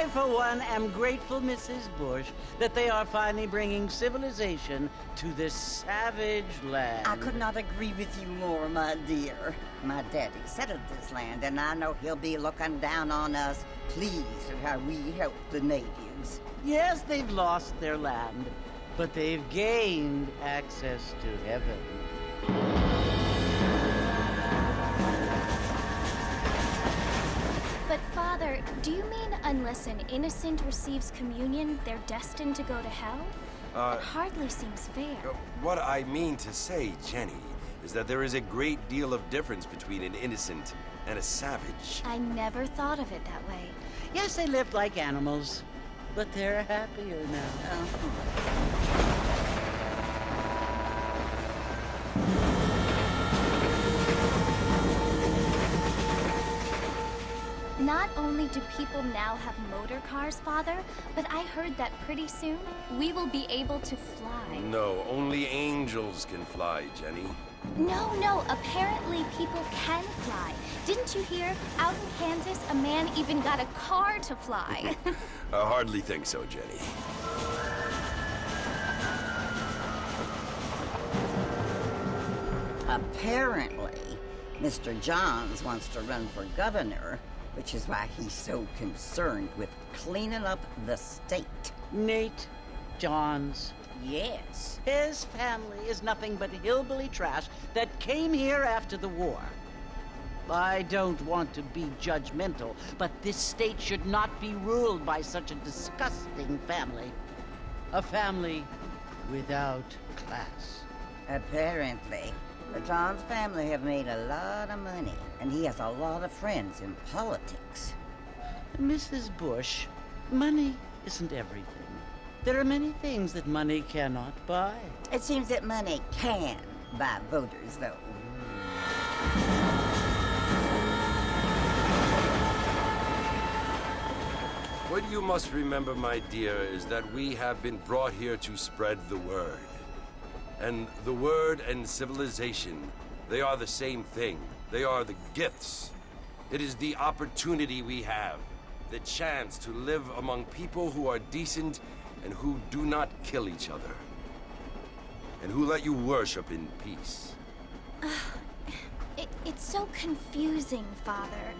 for one, am grateful, Mrs. Bush, that they are finally bringing civilization to this savage land. I could not agree with you more, my dear. My daddy settled this land, and I know he'll be looking down on us, pleased at how we help the natives. Yes, they've lost their land, but they've gained access to heaven. But Father, do you mean unless an innocent receives communion, they're destined to go to hell? That hardly seems fair. What I mean to say, Jenny, is that there is a great deal of difference between an innocent and a savage. I never thought of it that way. Yes, they lived like animals, but they're happier now. Not only do people now have motor cars, Father, but I heard that pretty soon we will be able to fly. No, only angels can fly, Jenny. No, apparently people can fly. Didn't you hear? Out in Kansas, a man even got a car to fly. I hardly think so, Jenny. Apparently, Mr. Johns wants to run for governor, which is why he's so concerned with cleaning up the state. Nate Johns. Yes. His family is nothing but hillbilly trash that came here after the war. I don't want to be judgmental, but this state should not be ruled by such a disgusting family. A family without class. Apparently. The Johns family have made a lot of money, and he has a lot of friends in politics. Mrs. Bush, money isn't everything. There are many things that money cannot buy. It seems that money can buy voters, though. What you must remember, my dear, is that we have been brought here to spread the word. And the word and civilization, they are the same thing. They are the gifts. It is the opportunity we have, the chance to live among people who are decent and who do not kill each other, and who let you worship in peace. It's so confusing, Father.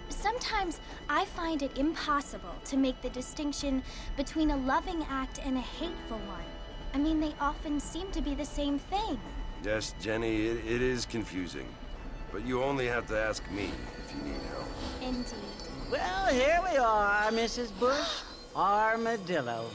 Sometimes I find it impossible to make the distinction between a loving act and a hateful one. I mean, they often seem to be the same thing. Yes, Jenny, it is confusing. But you only have to ask me if you need help. Indeed. Well, here we are, Mrs. Bush. Armadillo.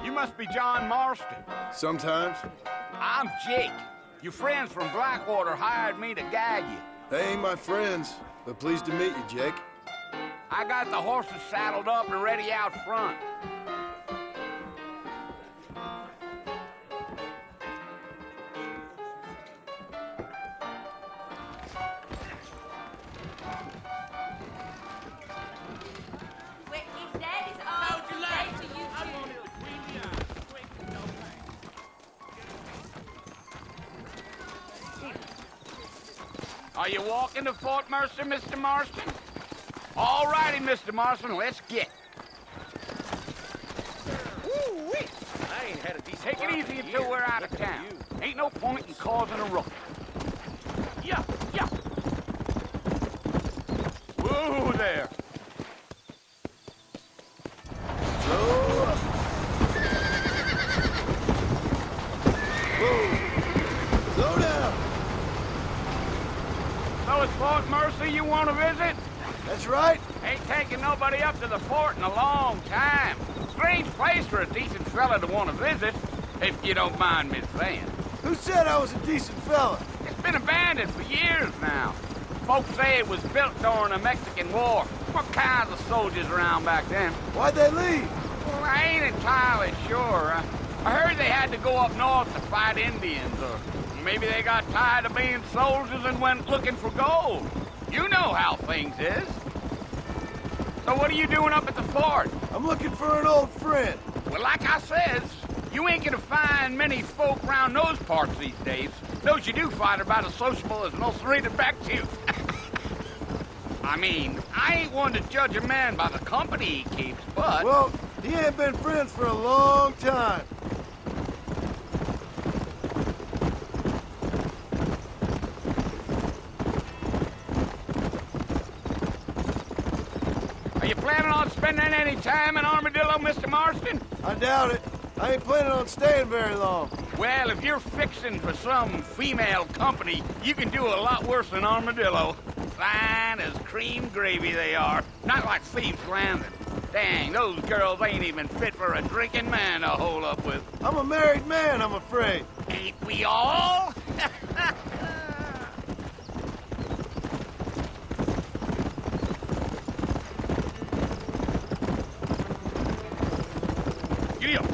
You must be John Marston. Sometimes. I'm Jake. Your friends from Blackwater hired me to guide you. They ain't my friends, but pleased to meet you, Jake. I got the horses saddled up and ready out front. Are you walking to Fort Mercer, Mr. Marston? All righty, Mr. Marston, let's get. Woo-wee! I ain't had a decent Take it easy until we're out of town. Ain't no point in causing a ruckus. Yeah. Whoa there. Slow up. Whoa. Slow down. Fort Mercy you want to visit? That's right. Ain't taken nobody up to the fort in a long time. Strange place for a decent fella to want to visit, if you don't mind me saying. Who said I was a decent fella? It's been abandoned for years now. Folks say it was built during the Mexican War. What kinds of soldiers around back then? Why'd they leave? Well, I ain't entirely sure. I heard they had to go up north to fight Indians, or maybe they got tired of being soldiers and went looking for gold. You know how things is. So what are you doing up at the fort? I'm looking for an old friend. Well, like I says, you ain't gonna find many folk around those parts these days. Those you do find are about as sociable as an ulcerated back tooth. I mean, I ain't one to judge a man by the company he keeps, but... Well, he ain't been friends for a long time. Are you planning on spending any time in Armadillo, Mr. Marston? I doubt it. I ain't planning on staying very long. Well, if you're fixing for some female company, you can do a lot worse than Armadillo. Fine as cream gravy they are. Not like Thieves Landing. Dang, those girls ain't even fit for a drinking man to hole up with. I'm a married man, I'm afraid. Ain't we all? Giddy-up.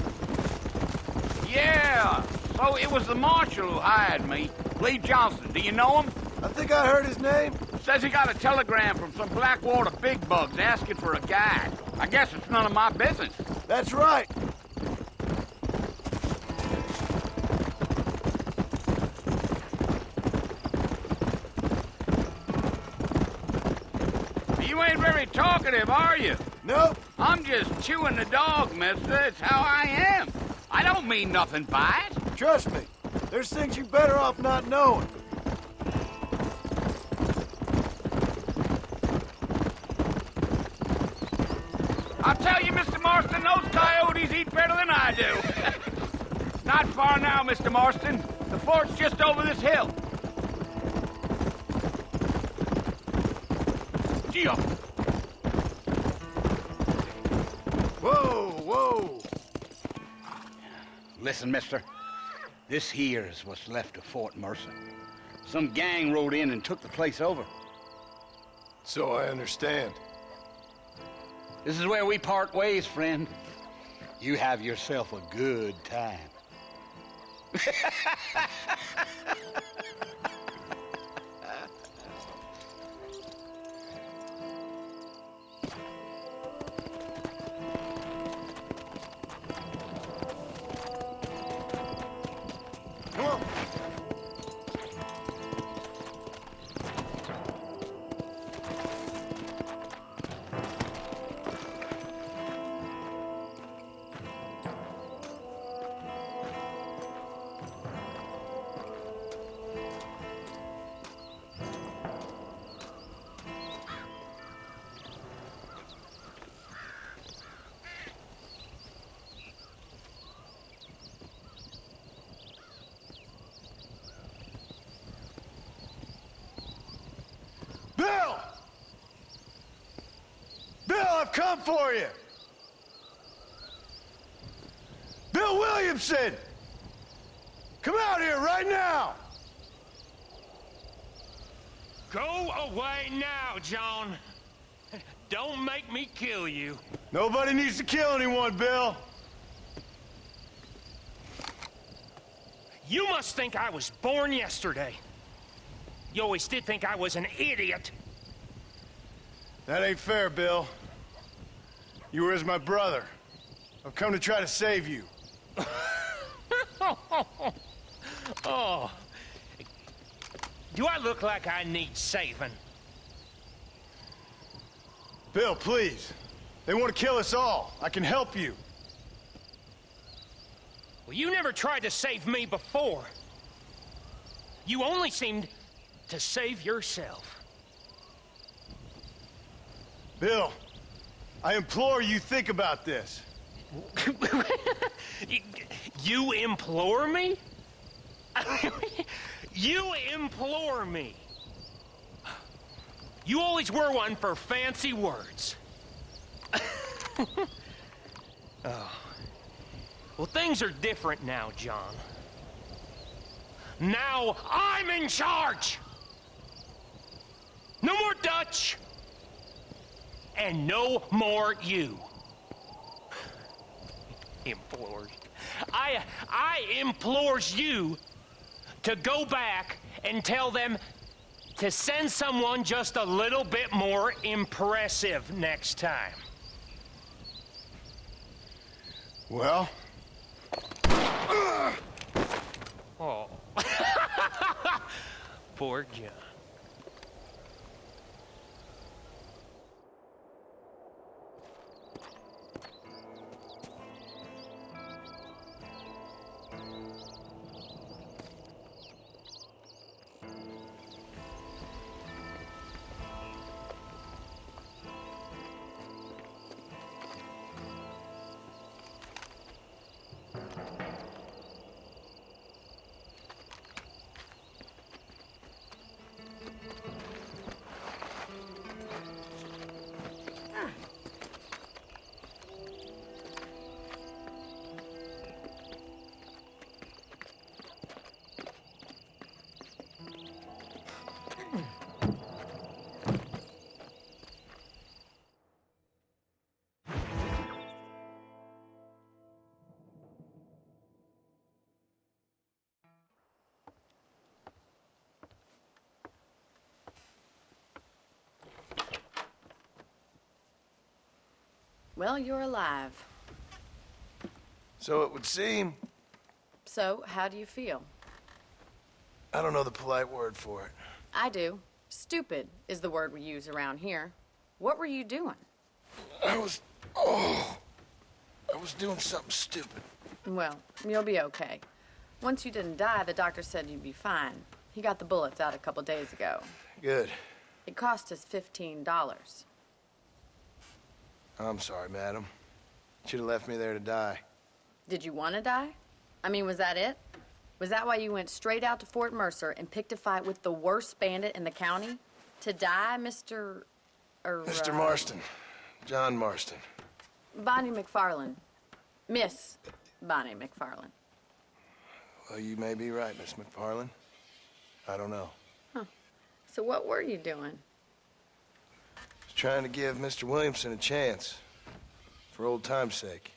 Yeah, so it was the marshal who hired me. Lee Johnson, do you know him? I think I heard his name. Says he got a telegram from some Blackwater big bugs asking for a guide. I guess it's none of my business. That's right. You ain't very talkative, are you? Nope. I'm just chewing the dog, mister. It's how I am. I don't mean nothing by it. Trust me. There's things you're better off not knowing. I'll tell you, Mr. Marston, those coyotes eat better than I do. Not far now, Mr. Marston. The fort's just over this hill. Gee up. Whoa, whoa. Listen, mister. This here is what's left of Fort Mercer. Some gang rode in and took the place over. So I understand. This is where we part ways, friend. You have yourself a good time. Come on. Bill! Bill, I've come for you! Bill Williamson! Come out here right now! Go away now, John. Don't make me kill you. Nobody needs to kill anyone, Bill. You must think I was born yesterday. You always did think I was an idiot. That ain't fair, Bill. You were as my brother. I've come to try to save you. Oh. Do I look like I need saving? Bill, please. They want to kill us all. I can help you. Well, you never tried to save me before. You only seemed to save yourself. Bill, I implore you think about this. You implore me? You implore me? You always were one for fancy words. Oh. Well, things are different now, John. Now I'm in charge! No more Dutch! And no more you. Implores. I implores you to go back and tell them to send someone just a little bit more impressive next time. Well? Oh. Poor John. Well, you're alive. So it would seem. So, how do you feel? I don't know the polite word for it. I do. Stupid is the word we use around here. What were you doing? I was doing something stupid. Well, you'll be okay. Once you didn't die, the doctor said you'd be fine. He got the bullets out a couple days ago. Good. It cost us $15. I'm sorry, madam. Should have left me there to die. Did you want to die? I mean, was that it? Was that why you went straight out to Fort Mercer and picked a fight with the worst bandit in the county? To die, Mr. Mr. Marston. John Marston. Bonnie McFarland. Miss Bonnie McFarland. Well, you may be right, Miss McFarland. I don't know. So what were you doing? Just trying to give Mr. Williamson a chance. For old time's sake.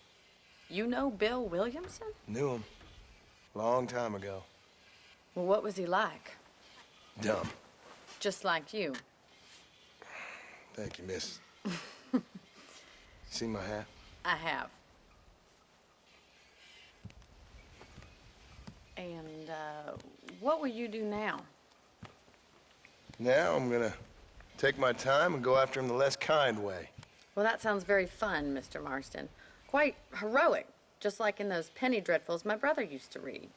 You know Bill Williamson? Knew him. Long time ago. Well, what was he like? Dumb. Just like you. Thank you, miss. See my hat? I have. And, what will you do now? Now I'm gonna take my time and go after him the less kind way. Well, that sounds very fun, Mr. Marston. Quite heroic, just like in those penny dreadfuls my brother used to read.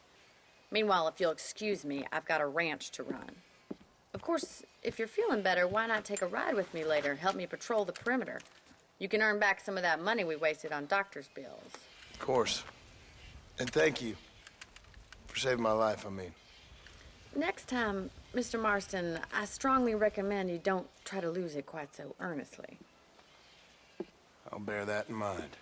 Meanwhile, if you'll excuse me, I've got a ranch to run. Of course, if you're feeling better, why not take a ride with me later and help me patrol the perimeter? You can earn back some of that money we wasted on doctor's bills. Of course. And thank you for saving my life, I mean. Next time, Mr. Marston, I strongly recommend you don't try to lose it quite so earnestly. I'll bear that in mind.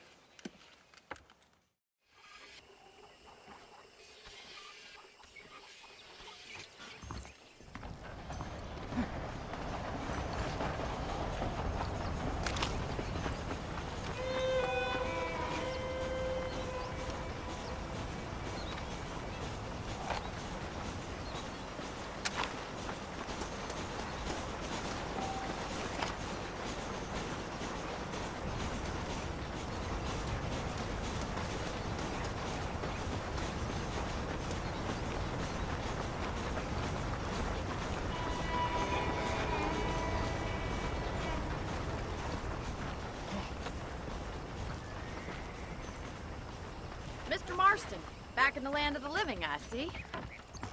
Mr. Marston, back in the land of the living, I see.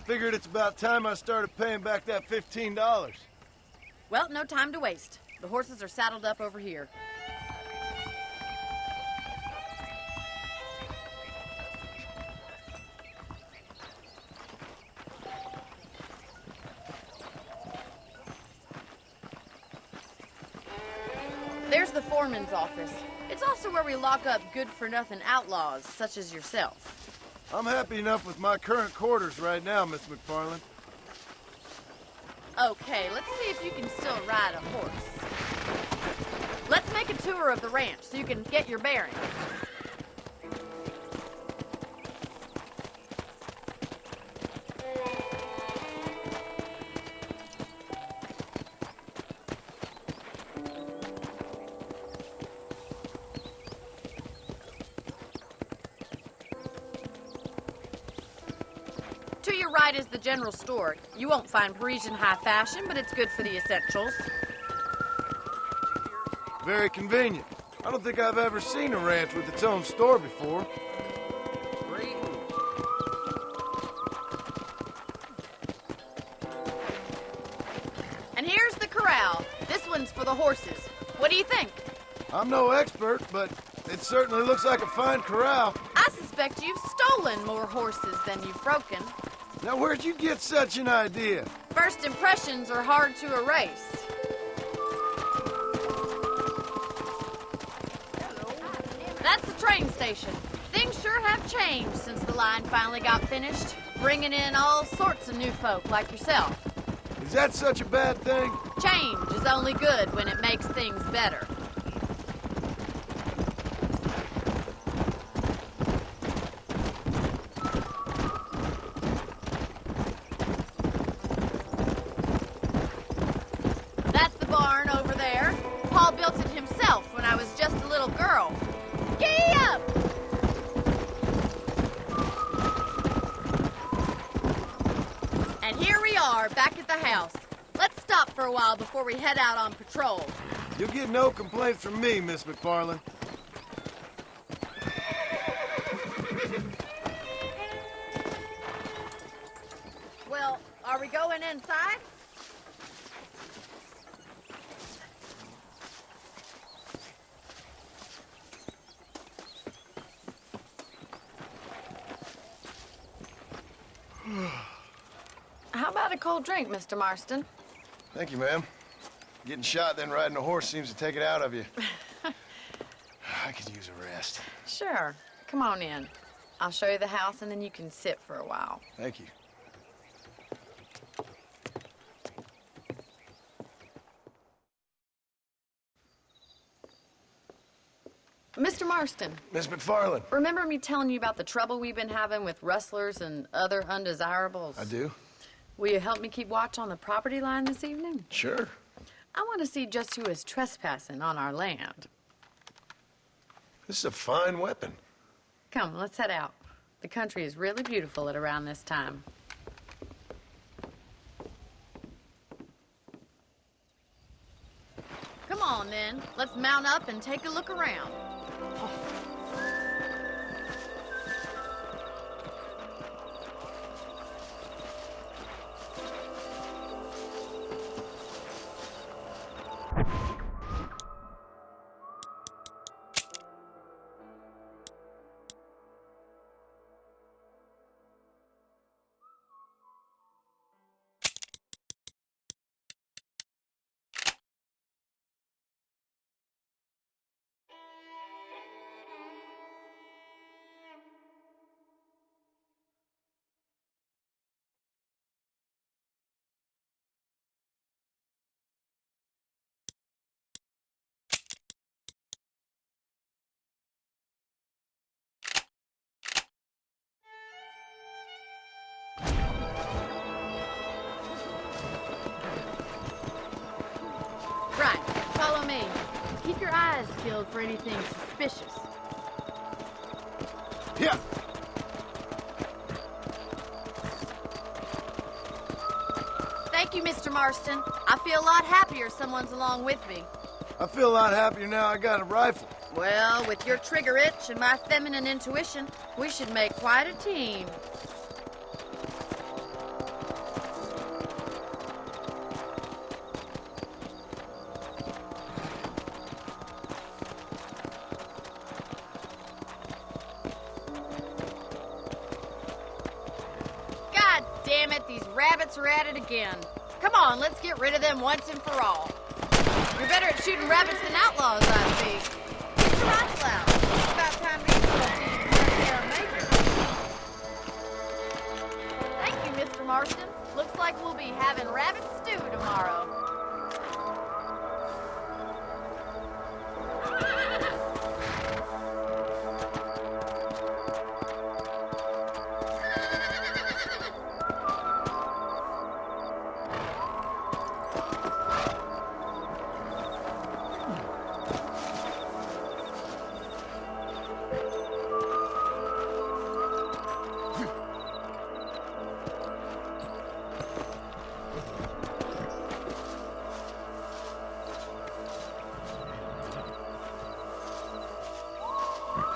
Figured it's about time I started paying back that $15. Well, no time to waste. The horses are saddled up over here. There's the foreman's office. It's also where we lock up good-for-nothing outlaws, such as yourself. I'm happy enough with my current quarters right now, Miss McFarland. Okay, let's see if you can still ride a horse. Let's make a tour of the ranch so you can get your bearings. To your right is the general store. You won't find Parisian high fashion, but it's good for the essentials. Very convenient. I don't think I've ever seen a ranch with its own store before. And here's the corral. This one's for the horses. What do you think? I'm no expert, but it certainly looks like a fine corral. I suspect you've stolen more horses than you've broken. Now, where'd you get such an idea? First impressions are hard to erase. That's the train station. Things sure have changed since the line finally got finished, bringing in all sorts of new folk like yourself. Is that such a bad thing? Change is only good when it makes things better. That's the barn over there. Paul built it himself when I was just a little girl. Giddy up! And here we are, back at the house. Let's stop for a while before we head out on patrol. You'll get no complaints from me, Miss McFarland. Well, are we going inside? How about a cold drink, Mr. Marston? Thank you, ma'am. Getting shot, then riding a horse seems to take it out of you. I could use a rest. Sure. Come on in. I'll show you the house, and then you can sit for a while. Thank you. Mr. Marston, Miss McFarland. remember me telling you about the trouble we've been having with rustlers and other undesirables? I do? Will you help me keep watch on the property line this evening? Sure. I want to see just who is trespassing on our land. This is a fine weapon. Come, let's head out. The country is really beautiful at around this time. Come on, then. Let's mount up and take a look around. Right, follow me. Keep your eyes peeled for anything suspicious. Yeah. Thank you, Mr. Marston. I feel a lot happier someone's along with me. I feel a lot happier now I got a rifle. Well, with your trigger itch and my feminine intuition, we should make quite a team. God damn it, these rabbits are at it again. Come on, let's get rid of them once and for all. You're better at shooting rabbits than outlaws, I see. Get your rifle out. It's about time these little teams learn their major. Thank you, Mr. Marston. Looks like we'll be having rabbit stew tomorrow.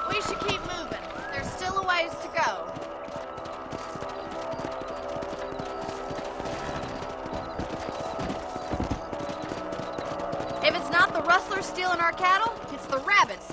We should keep moving. There's still a ways to go. If it's not the rustlers stealing our cattle, it's the rabbits.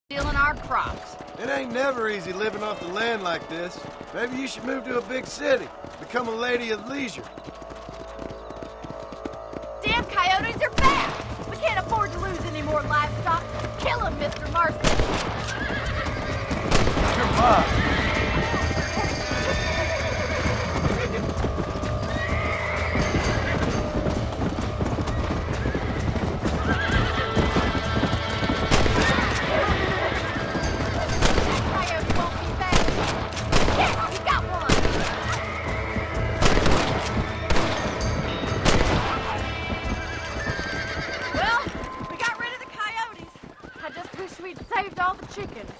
Stealing our crops. It ain't never easy living off the land like this. Maybe you should move to a big city. Become a lady of leisure. Damn coyotes are back! We can't afford to lose any more livestock. Kill them, Mr. Marston. Come on. Coyote won't be back. Yes, we got one! Well, we got rid of the coyotes. I just wish we'd saved all the chickens.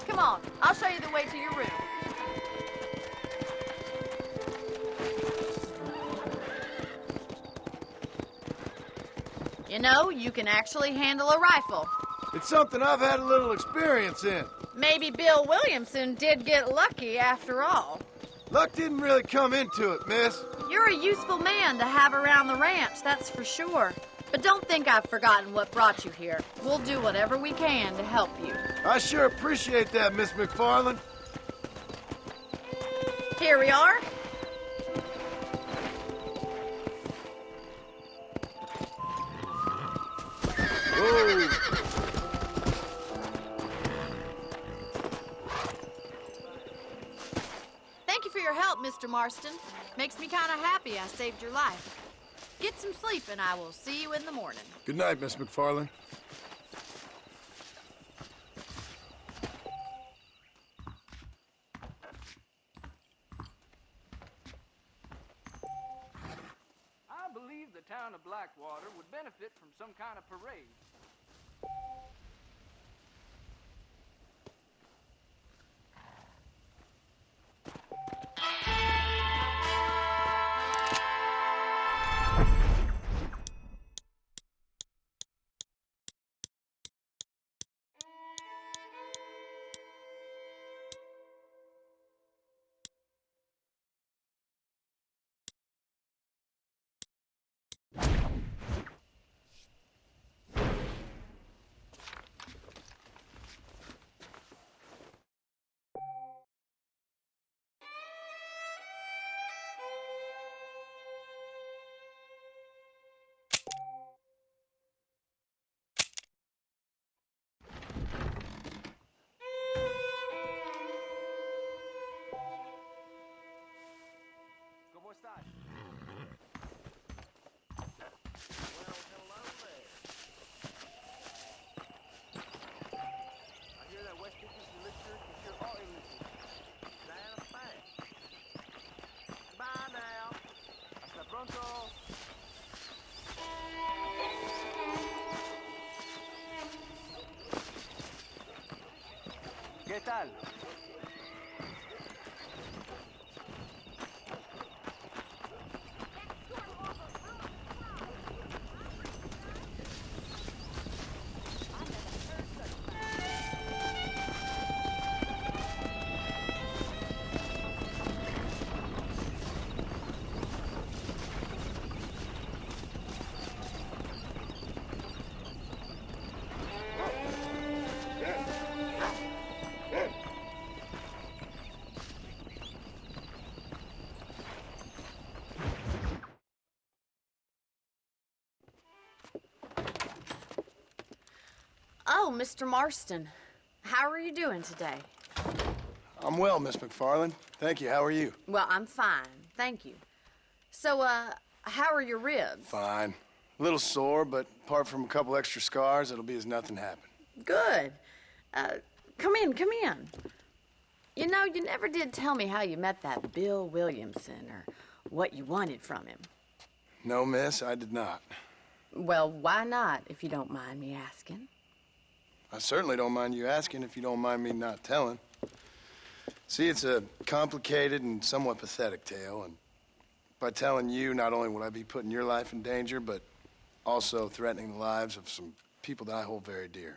Come on, I'll show you the way to your room. You know, you can actually handle a rifle. It's something I've had a little experience in. Maybe Bill Williamson did get lucky after all. Luck didn't really come into it, miss. You're a useful man to have around the ranch, that's for sure. But don't think I've forgotten what brought you here. We'll do whatever we can to help you. I sure appreciate that, Miss McFarland. Here we are. Whoa. Thank you for your help, Mr. Marston. Makes me kind of happy I saved your life. Get some sleep and I will see you in the morning. Good night, Miss McFarland. I believe the town of Blackwater would benefit from some kind of parade. ¿Cómo estás? Well, hello there. I hear that West Texas elixir can cure all illnesses. Diana Fang. Bye now. Hasta pronto. ¿Qué tal? Oh, Mr. Marston. How are you doing today? I'm well, Miss McFarland. Thank you. How are you? Well, I'm fine. Thank you. So, how are your ribs? Fine. A little sore, but apart from a couple extra scars, it'll be as nothing happened. Good. Come in, come in. You know, you never did tell me how you met that Bill Williamson or what you wanted from him. No, miss, I did not. Well, why not, if you don't mind me asking? I certainly don't mind you asking if you don't mind me not telling. See, it's a complicated and somewhat pathetic tale, and by telling you, not only will I be putting your life in danger, but also threatening the lives of some people that I hold very dear.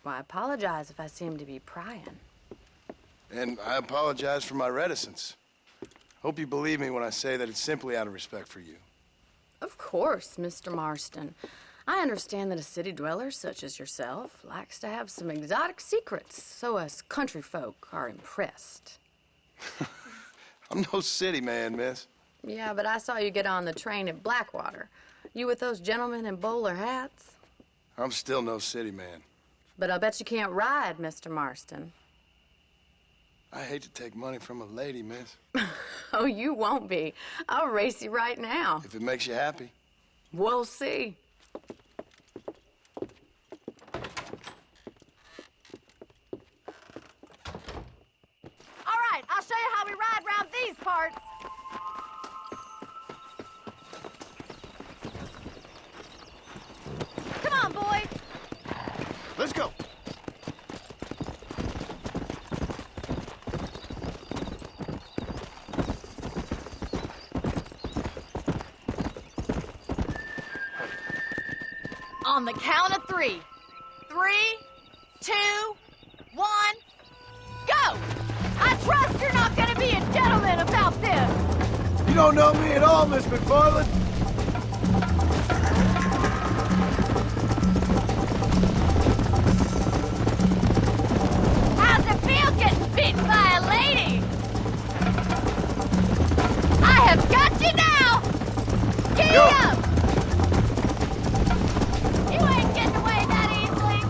Well, I apologize if I seem to be prying. And I apologize for my reticence. Hope you believe me when I say that it's simply out of respect for you. Of course, Mr. Marston. I understand that a city dweller such as yourself likes to have some exotic secrets, so us country folk are impressed. I'm no city man, miss. Yeah, but I saw you get on the train at Blackwater. You with those gentlemen in bowler hats? I'm still no city man. But I bet you can't ride, Mr. Marston. I hate to take money from a lady, miss. Oh, you won't be. I'll race you right now. If it makes you happy. We'll see. All right, I'll show you how we ride around these parts. Come on, boys. Let's go. On the count of 3. 3, 2, 1, go! I trust you're not gonna be a gentleman about this. You don't know me at all, Miss McFarland. How's it feel getting beaten by a lady? I have got you now! Giddy up! You ain't getting away that easily!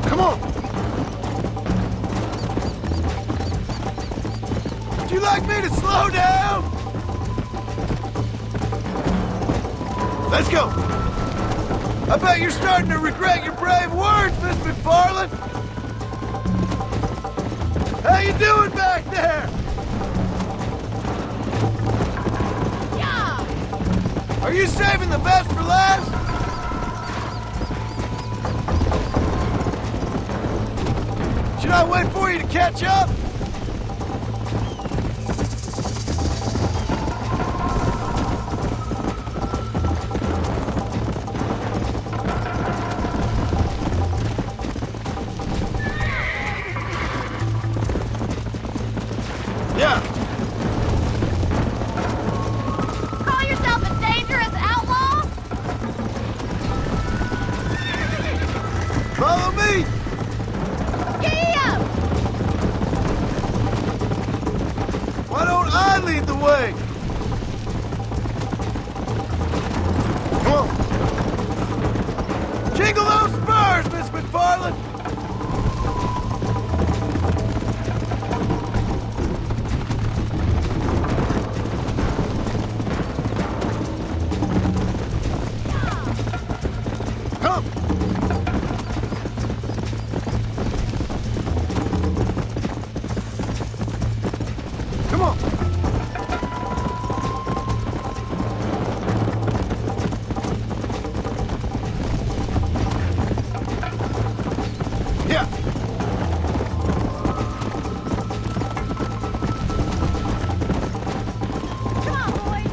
Come on. Would you like me to slow down? Let's go. I bet you're starting to regret your brave words, Miss McFarland. How you doing back there? Yeah! Are you saving the best for last? Should I wait for you to catch up? Yeah. Call yourself a dangerous outlaw? Follow me. Giddy up! Why don't I lead the way? Come on. Jingle those spurs, Miss McFarland. Come. Come on. Yeah. Come on, boys!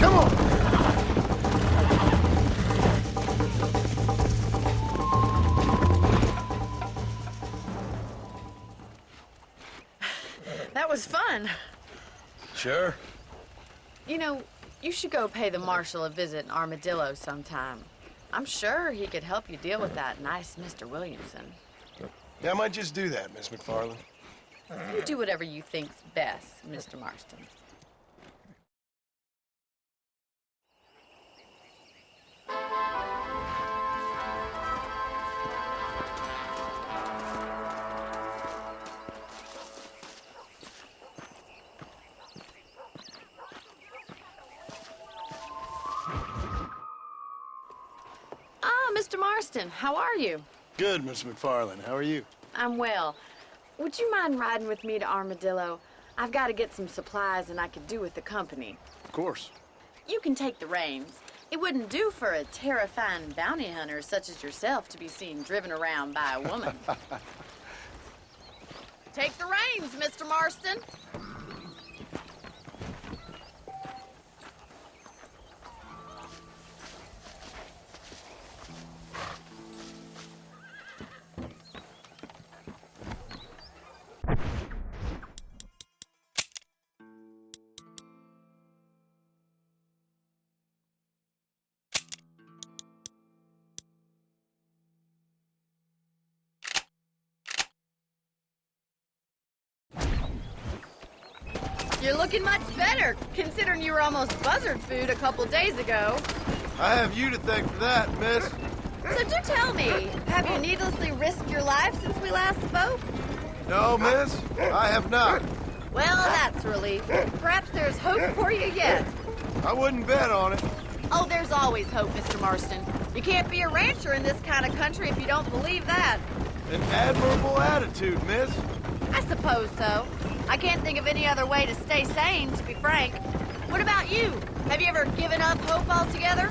Come on. That was fun. Sure. You know, you should go pay the marshal a visit in Armadillo sometime. I'm sure he could help you deal with that nice Mr. Williamson. Yeah, I might just do that, Miss McFarland. You do whatever you think's best, Mr. Marston. Mr. Marston, how are you? Good, Miss McFarland. How are you? I'm well. Would you mind riding with me to Armadillo? I've got to get some supplies and I could do with the company. Of course. You can take the reins. It wouldn't do for a terrifying bounty hunter such as yourself to be seen driven around by a woman. Take the reins, Mr. Marston. You're looking much better, considering you were almost buzzard food a couple days ago. I have you to thank for that, miss. So do tell me, have you needlessly risked your life since we last spoke? No, miss, I have not. Well, that's a relief. Perhaps there's hope for you yet. I wouldn't bet on it. Oh, there's always hope, Mr. Marston. You can't be a rancher in this kind of country if you don't believe that. An admirable attitude, miss. I suppose so. I can't think of any other way to stay sane, to be frank. What about you? Have you ever given up hope altogether?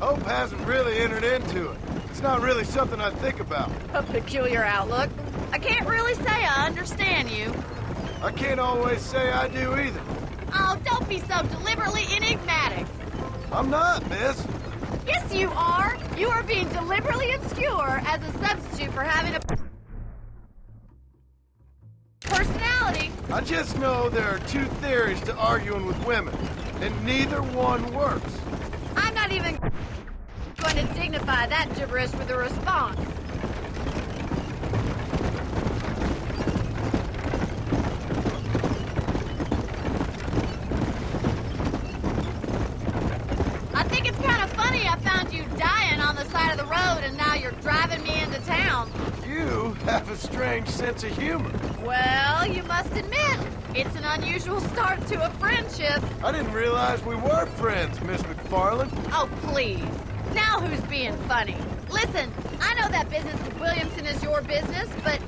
Hope hasn't really entered into it. It's not really something I think about. A peculiar outlook. I can't really say I understand you. I can't always say I do either. Oh, don't be so deliberately enigmatic. I'm not, miss. Yes, you are. You are being deliberately obscure as a substitute for having a personality. I just know there are two theories to arguing with women, and neither one works. I'm not even going to dignify that gibberish with a response. I think it's kind of funny I found you dying on the side of the road and now you're driving me into town. You have a strange sense of humor. Well, you must admit, it's an unusual start to a friendship. I didn't realize we were friends, Miss McFarland. Oh, please. Now who's being funny? Listen, I know that business with Williamson is your business, but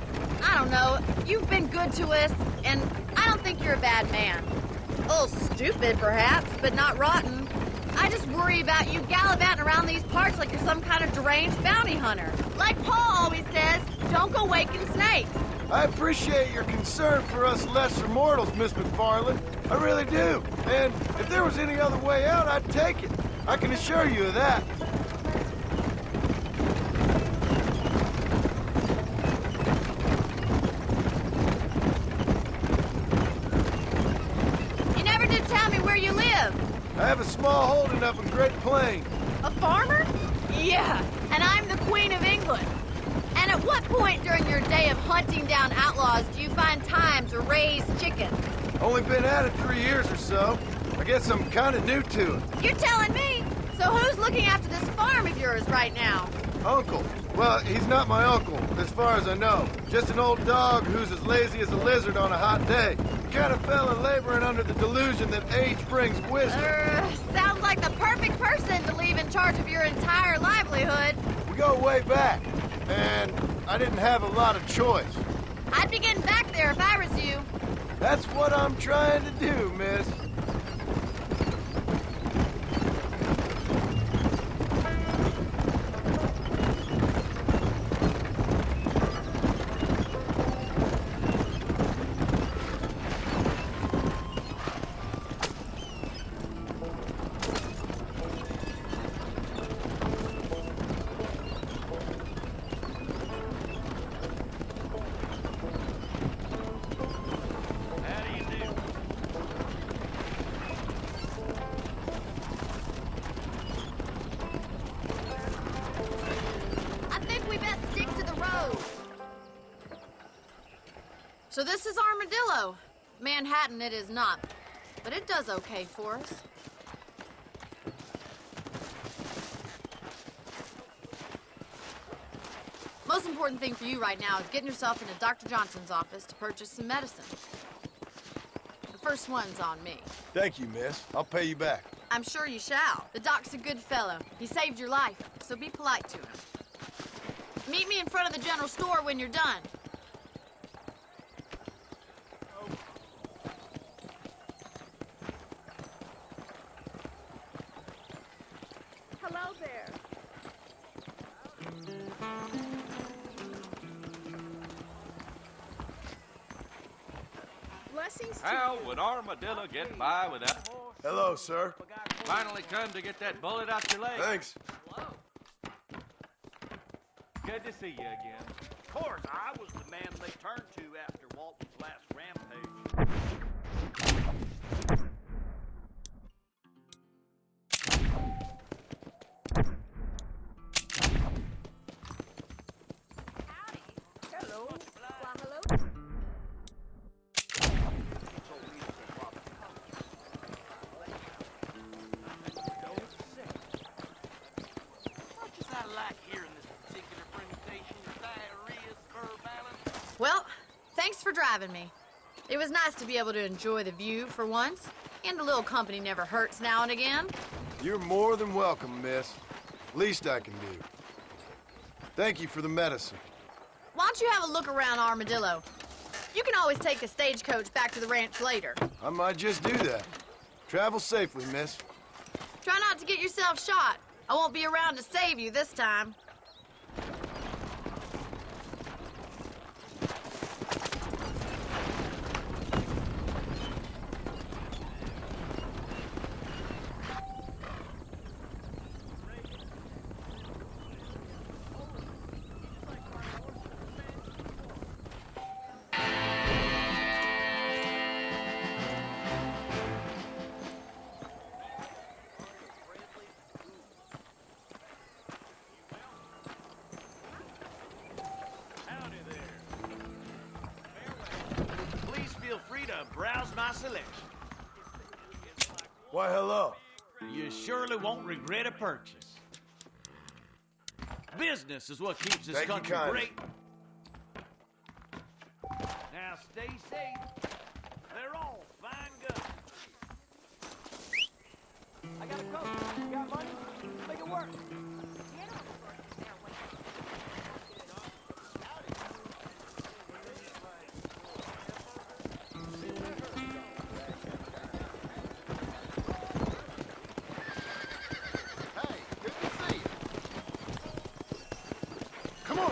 I don't know. You've been good to us, and I don't think you're a bad man. A little stupid, perhaps, but not rotten. I just worry about you gallivanting around these parts like you're some kind of deranged bounty hunter. Like Paul always says, don't go waking snakes. I appreciate your concern for us lesser mortals, Miss McFarland. I really do. And if there was any other way out, I'd take it. I can assure you of that. You never did tell me where you live. I have a small holding up in Great Plains. A farmer? Yeah, and I'm the Queen of England. And at what point during your day of hunting down outlaws do you find time to raise chickens? Only been at it 3 years or so. I guess I'm kind of new to it. You're telling me? So who's looking after this farm of yours right now? Uncle. Well, he's not my uncle, as far as I know. Just an old dog who's as lazy as a lizard on a hot day. The kind of fella laboring under the delusion that age brings wisdom. Sounds like the perfect person to leave in charge of your entire livelihood. We go way back, and I didn't have a lot of choice. I'd be getting back there if I was you. That's what I'm trying to do, miss. So this is Armadillo. Armadillo. Manhattan it is not, but it does okay for us. Most important thing for you right now is getting yourself into Dr. Johnson's office to purchase some medicine. The first one's on me. Thank you, miss. I'll pay you back. I'm sure you shall. The doc's a good fellow. He saved your life, so be polite to him. Meet me in front of the general store when you're done. Hello there. Blessings to How would Armadillo get by without... Hello, sir. Finally come to get that bullet out your leg. Thanks. Good to see you again. Of course, I was the man they turned to after Walton's last rampage. hello. Why, hello. Much as I like hearing this particular presentation, diarrhea, spur balance. Well, thanks for driving me. It was nice to be able to enjoy the view for once, and a little company never hurts now and again. You're more than welcome, miss. Least I can do. Thank you for the medicine. Why don't you have a look around Armadillo? You can always take a stagecoach back to the ranch later. I might just do that. Travel safely, miss. Try not to get yourself shot. I won't be around to save you this time. Please feel free to browse my selection. Why, hello. You surely won't regret a purchase. Business is what keeps this Thank you country kindly. great. Now stay safe. They're all fine guns. I got a coat. You got money? Make it work. Come on.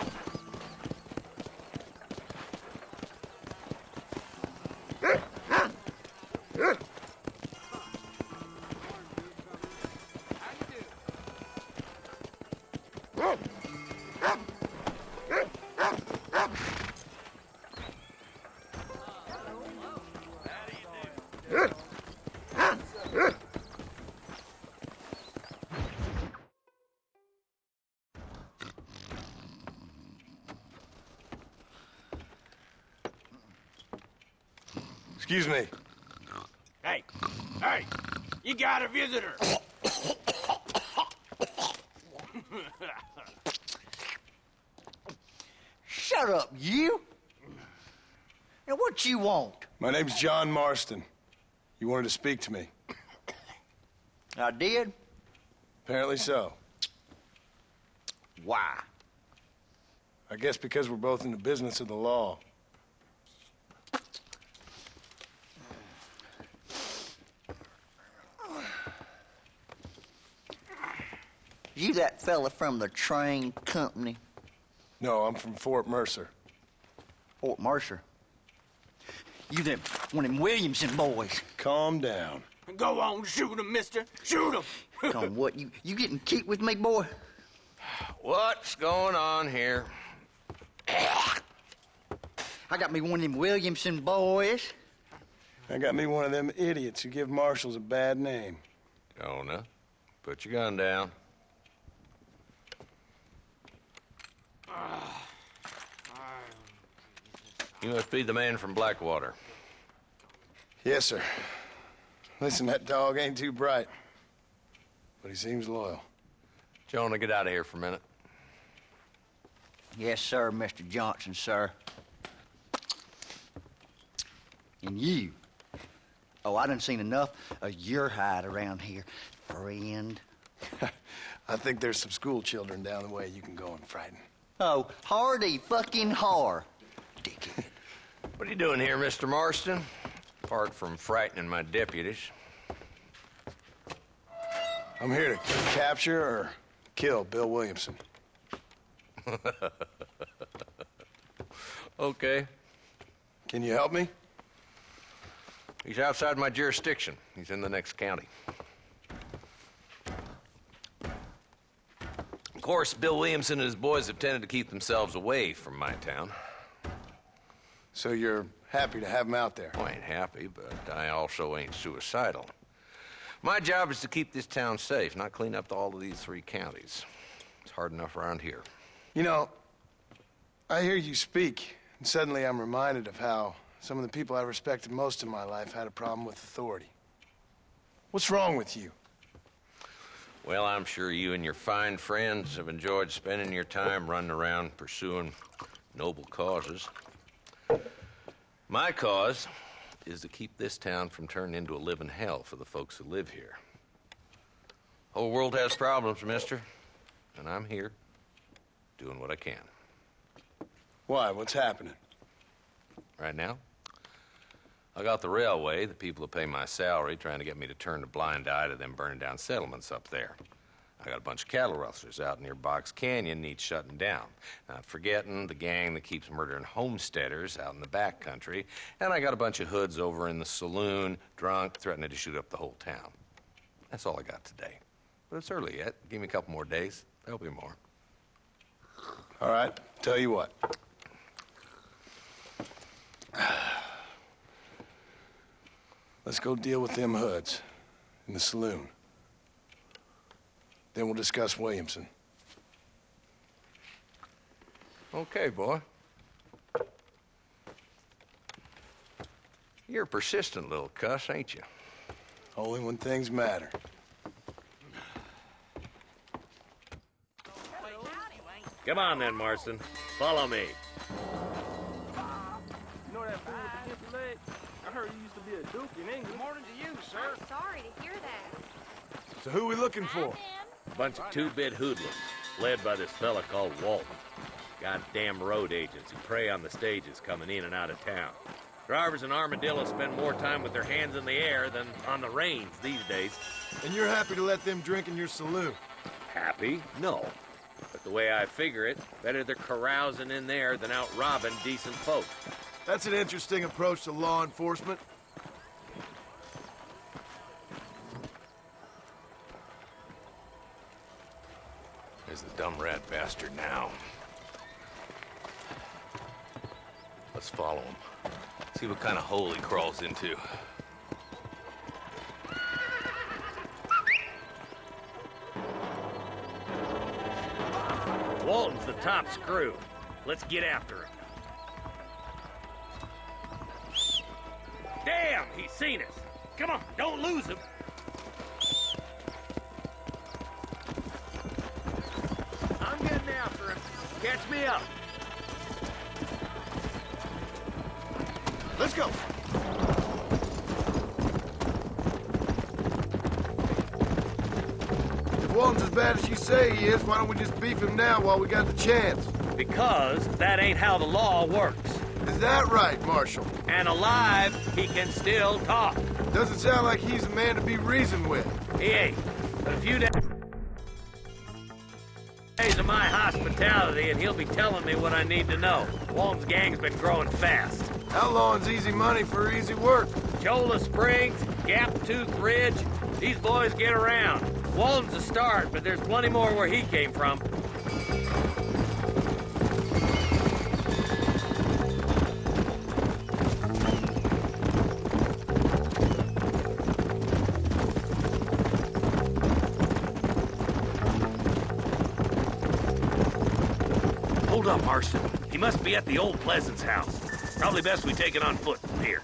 Excuse me. Hey, hey, you got a visitor. Shut up, you! Now, what you want? My name's John Marston. You wanted to speak to me. I did? Apparently so. Why? I guess because we're both in the business of the law. You that fella from the train company? No, I'm from Fort Mercer. Fort Mercer? You them, one of them Williamson boys. Calm down. Go on, shoot him, mister. Shoot him. Come on, what, you getting keep with me, boy? What's going on here? I got me one of them Williamson boys. I got me one of them idiots who give marshals a bad name. Jonah, put your gun down. You must be the man from Blackwater. Yes, sir. Listen, that dog ain't too bright, but he seems loyal. Jonah, get out of here for a minute. Yes, sir, Mr. Johnson, sir. And you. Oh, I done seen enough of your hide around here, friend. I think there's some school children down the way you can go and frighten. Oh, hardy fucking har. Dickhead. What are you doing here, Mr. Marston? Apart from frightening my deputies. I'm here to capture or kill Bill Williamson. Okay. Can you help me? He's outside my jurisdiction. He's in the next county. Of course, Bill Williamson and his boys have tended to keep themselves away from my town. So you're happy to have him out there? Oh, I ain't happy, but I also ain't suicidal. My job is to keep this town safe, not clean up all of these 3 counties. It's hard enough around here. You know, I hear you speak, and suddenly I'm reminded of how some of the people I respected most in my life had a problem with authority. What's wrong with you? Well, I'm sure you and your fine friends have enjoyed spending your time running around pursuing noble causes. My cause is to keep this town from turning into a living hell for the folks who live here. Whole world has problems, mister, and I'm here doing what I can. Why? What's happening? Right now, I got the railway, the people who pay my salary, trying to get me to turn a blind eye to them burning down settlements up there. I got a bunch of cattle rustlers out near Box Canyon needs shutting down. Not forgetting the gang that keeps murdering homesteaders out in the back country. And I got a bunch of hoods over in the saloon, drunk, threatening to shoot up the whole town. That's all I got today. But it's early yet. Give me a couple more days. There'll be more. All right, tell you what. Let's go deal with them hoods in the saloon. Then we'll discuss Williamson. Okay, boy. You're a persistent little cuss, ain't you? Only when things matter. Come on then, Marston. Follow me. You know that fool with the empty leg? I heard he used to be a duke in England. Good morning to you, sir. I'm sorry to hear that. So who are we looking for? A bunch of two-bit hoodlums, led by this fella called Walton. Goddamn road agents who prey on the stages coming in and out of town. Drivers in Armadillo spend more time with their hands in the air than on the reins these days. And you're happy to let them drink in your saloon? Happy? No. But the way I figure it, better they're carousing in there than out robbing decent folk. That's an interesting approach to law enforcement. There's the dumb rat bastard now. Let's follow him. See what kind of hole he crawls into. Walton's the top screw. Let's get after him. Damn, he's seen us. Come on, don't lose him. I'm getting after him. Catch me up. Let's go. If Walton's as bad as you say he is, why don't we just beef him now while we got the chance? Because that ain't how the law works. Is that right, Marshal? And alive, he can still talk. Doesn't sound like he's a man to be reasoned with. He ain't. But a few days of my hospitality, and he'll be telling me what I need to know. Walton's gang's been growing fast. Outlawing's easy money for easy work. Cholla Springs, Gap Tooth Ridge, these boys get around. Walton's a start, but there's plenty more where he came from. Hold up, Marston. He must be at the old Pleasance house. Probably best we take it on foot from here.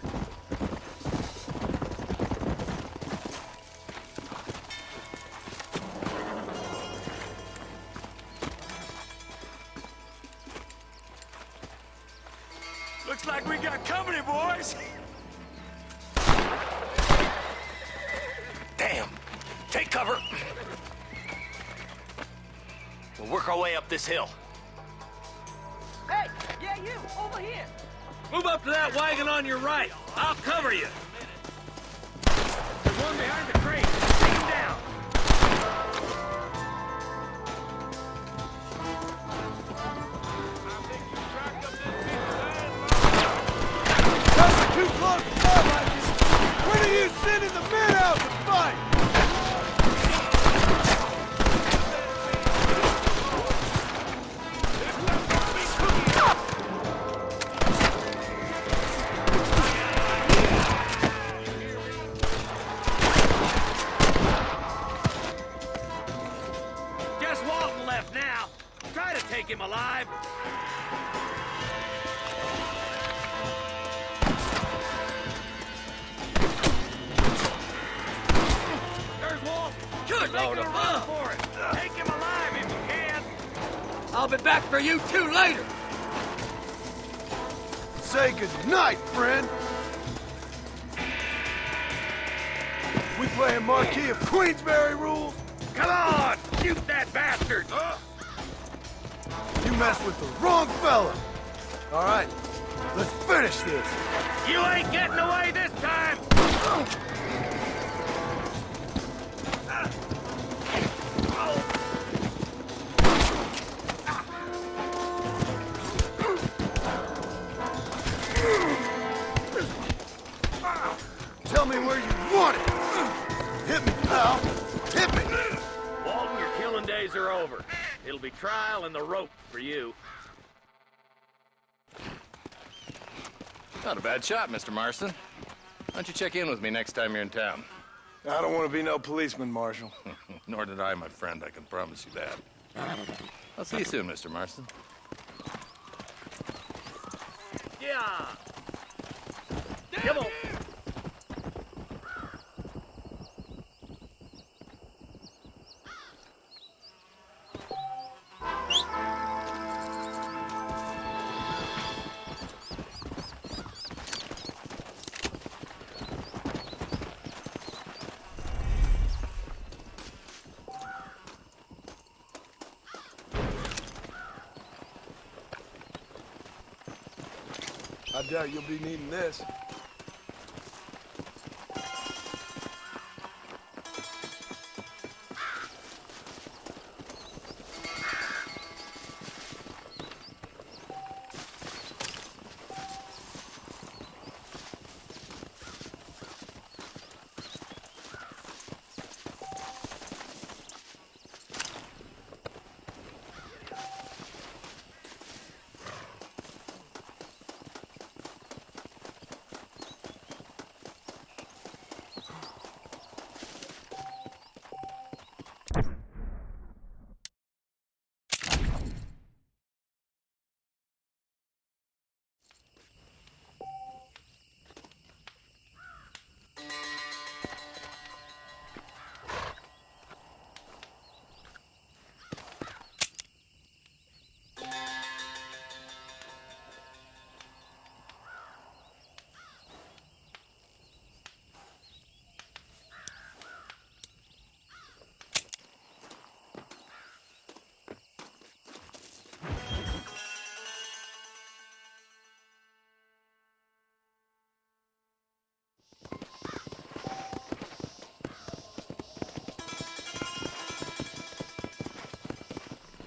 got company, boys! Damn! Take cover! We'll work our way up this hill. Hey, yeah, you, over here. Move up to that wagon on your right. I'll cover you. There's one behind the crate. Take him down. That's too close to stop, Mikey! When are you sending the men out to fight? Guess Walton left now. Try to take him alive. There's Walton. Good Lord above. For it. Take him alive if you can. I'll be back for you two later. Say goodnight, friend! We playing Marquis of Queensberry rules? Come on! Shoot that bastard! You messed with the wrong fella! All right, let's finish this! You ain't getting away this time! Tell me where you want it! Hit me, pal! Hit me! Walton, your killing days are over. It'll be trial and the rope for you. Not a bad shot, Mr. Marston. Why don't you check in with me next time you're in town? I don't want to be no policeman, Marshal. Nor did I, my friend. I can promise you that. I'll see you soon, Mr. Marston. Yeah! Come on! I doubt you'll be needing this.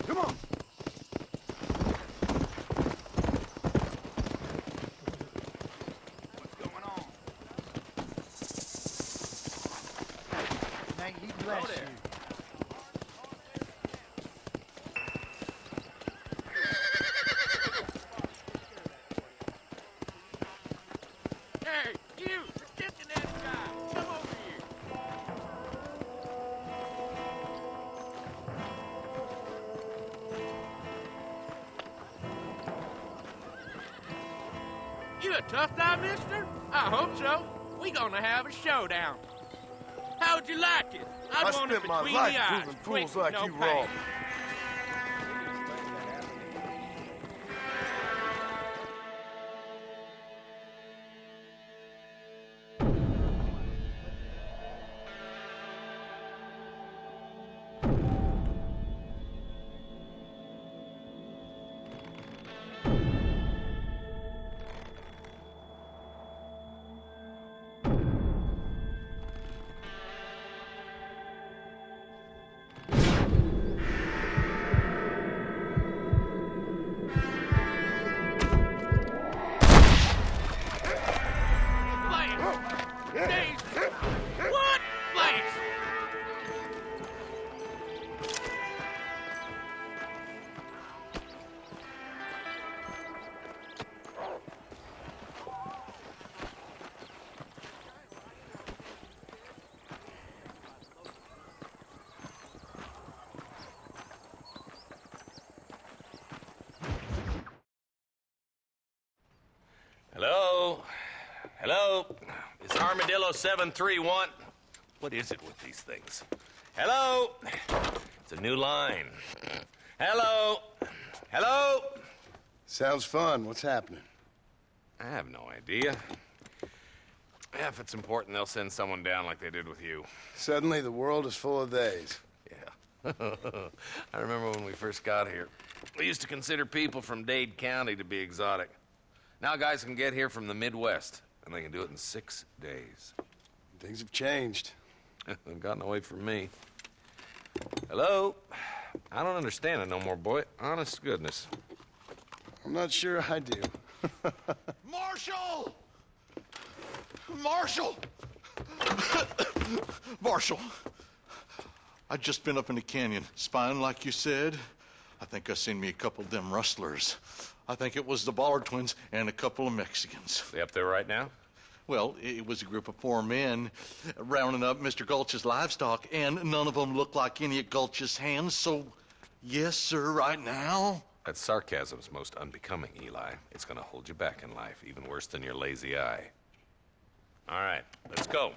Come on! What's going on? May he bless you. Hey, you! Forgetting that guy! Come over here! You a tough guy, mister? I hope so. We gonna have a showdown. How'd you like it? I want it spent my between life the eyes, proving quick, fools like no you pain. wrong. It's Armadillo 731. What is it with these things? Hello? It's a new line. Hello? Hello? Sounds fun. What's happening? I have no idea. Yeah, if it's important, they'll send someone down like they did with you. Suddenly, the world is full of theys. Yeah. I remember when we first got here. We used to consider people from Dade County to be exotic. Now guys can get here from the Midwest, and they can do it in 6 days. Things have changed. They've gotten away from me. Hello? I don't understand it no more, boy. Honest to goodness. I'm not sure I do. Marshal! Marshal! Marshal! I just been up in the canyon, spying like you said. I think I seen me a couple of them rustlers. I think it was the Ballard twins and a couple of Mexicans. They up there right now? Well, it was a group of 4 men rounding up Mr. Gulch's livestock, and none of them looked like any of Gulch's hands, so yes, sir, right now. That sarcasm's most unbecoming, Eli. It's gonna hold you back in life, even worse than your lazy eye. All right, let's go.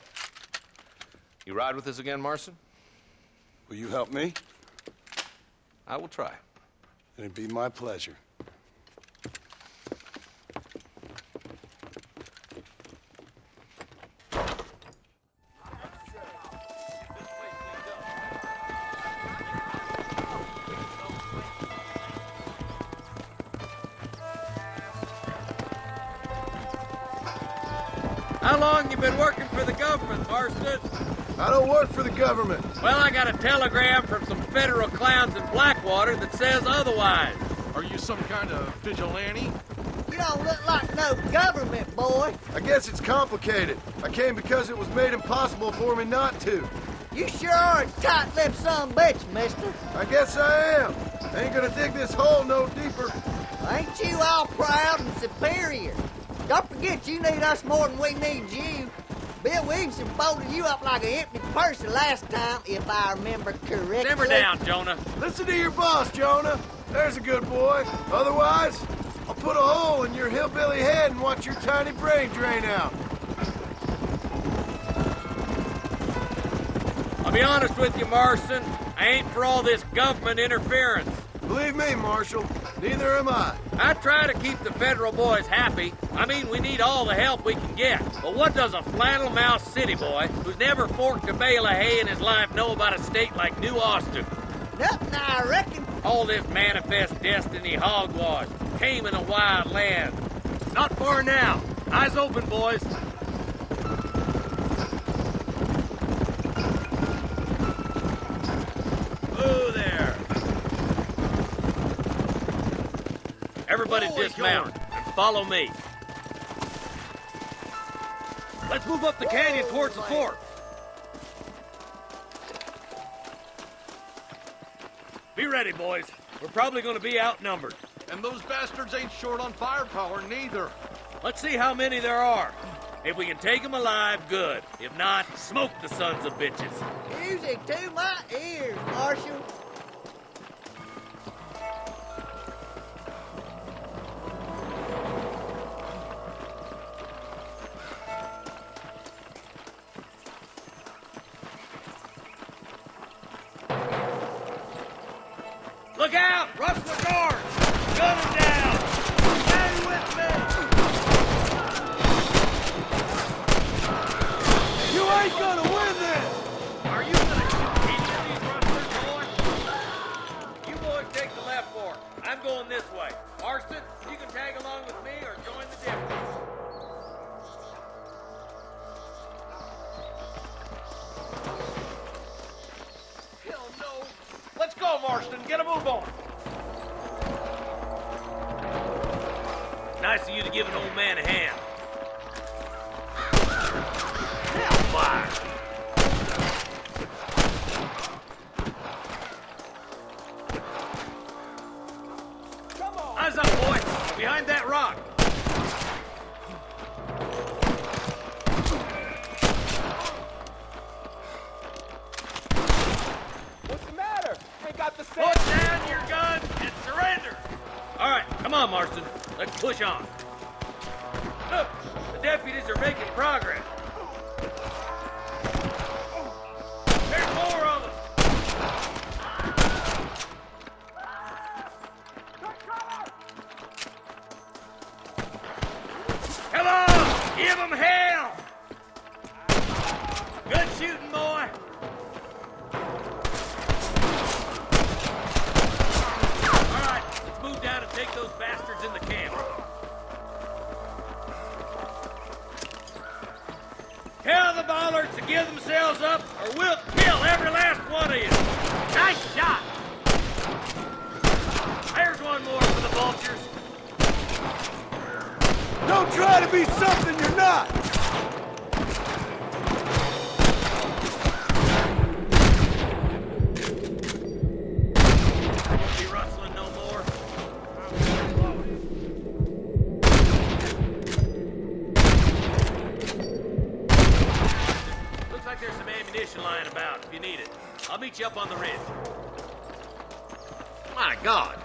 You ride with us again, Marston? Will you help me? I will try. It'd be my pleasure. How long you been working for the government, Marston? I don't work for the government. Well, I got a telegram from some federal clowns in Blackwater that says otherwise. Are you some kind of vigilante? You don't look like no government, boy. I guess it's complicated. I came because it was made impossible for me not to. You sure are a tight-lipped son of a bitch, mister. I guess I am. I ain't gonna dig this hole no deeper. Ain't you all proud and superior? Don't forget you need us more than we need you. Bill Williamson folded you up like an empty purse the last time, if I remember correctly. Simmer down, Jonah. Listen to your boss, Jonah. There's a good boy. Otherwise, I'll put a hole in your hillbilly head and watch your tiny brain drain out. I'll be honest with you, Marston. I ain't for all this government interference. Believe me, Marshal, neither am I. I try to keep the federal boys happy. I mean, we need all the help we can get. But what does a flannel-mouthed city boy who's never forked a bale of hay in his life know about a state like New Austin? Nothing, I reckon. All this manifest destiny hogwash came in a wild land. Not far now. Eyes open, boys. Ooh, there. Everybody dismount and follow me. Let's move up the canyon towards the fort. Be ready, boys. We're probably going to be outnumbered. And those bastards ain't short on firepower, neither. Let's see how many there are. If we can take them alive, good. If not, smoke the sons of bitches. Music to my ears, Marshal. Look out! Rustler guards! Gun him down! Stay with me! You ain't gonna win this! Are you gonna compete with these rustlers, boys? You boys take the left fork. I'm going this way. Marston, you can tag along with me or join the difference. Hell no. Let's go, Marston. Get a move on. Nice of you to give an old man a hand. Hellfire! Come on. Eyes up, boy! Behind that rock! What's the matter? Ain't got the Put sense. down your guns and surrender! All right, come on, Marston. Let's push on. Look, the deputies are making progress. Tell the Bollards to give themselves up, or we'll kill every last one of you. Nice shot. There's one more for the vultures. Don't try to be something you're not! Won't be rustling no more. Looks like there's some ammunition lying about if you need it. I'll meet you up on the ridge. My God!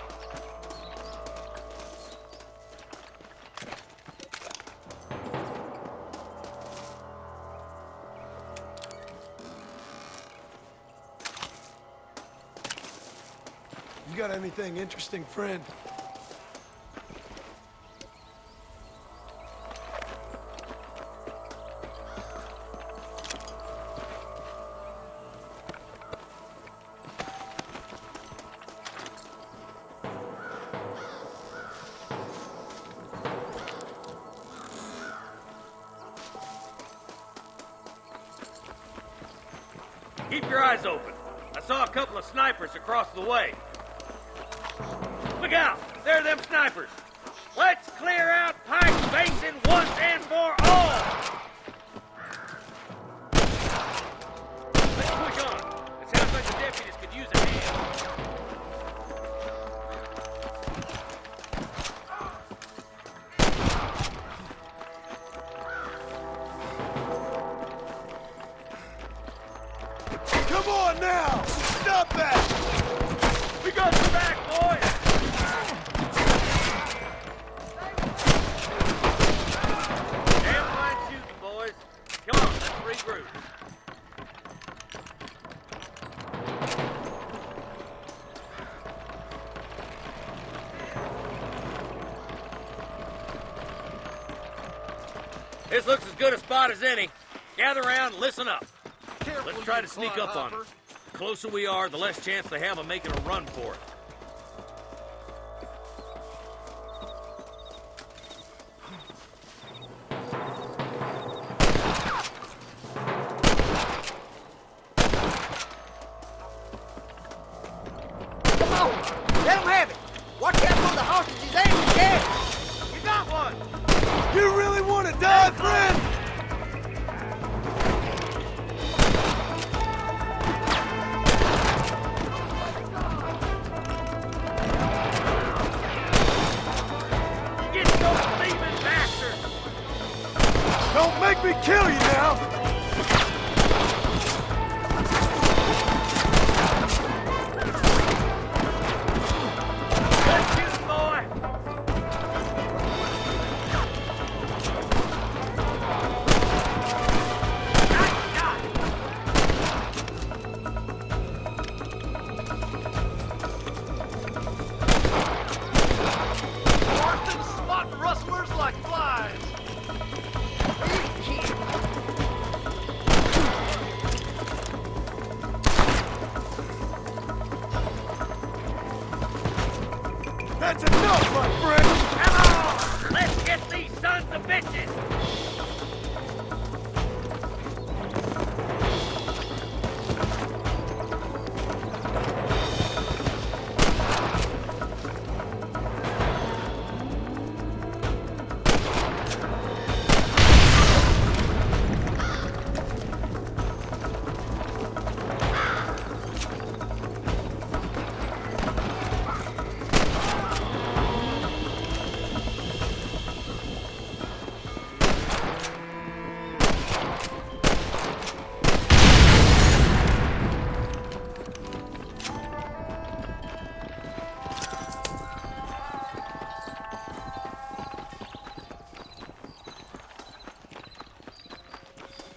You got anything interesting, friend? Keep your eyes open. I saw a couple of snipers across the way. Look out! There are them snipers! Let's clear out Pike Basin once and for all! Let's push on. It sounds like the deputies could use a hand. Come on now! Stop that! We got your back, boys! Damn fine shooting, boys. Come on, let's regroup. This looks as good a spot as any. Gather around and listen up. Let's try to sneak up on them. The closer we are, the less chance they have of making a run for it. Come on! Let them have it! Watch out for the hostages and the gas! You got one! You really want to die, friend? Get those thieving bastards! Don't make me kill you now! Good shooting, boy! Nice shot! Marston's spotting rustlers like flies. That's enough, my friend! Come on! Let's get these sons of bitches!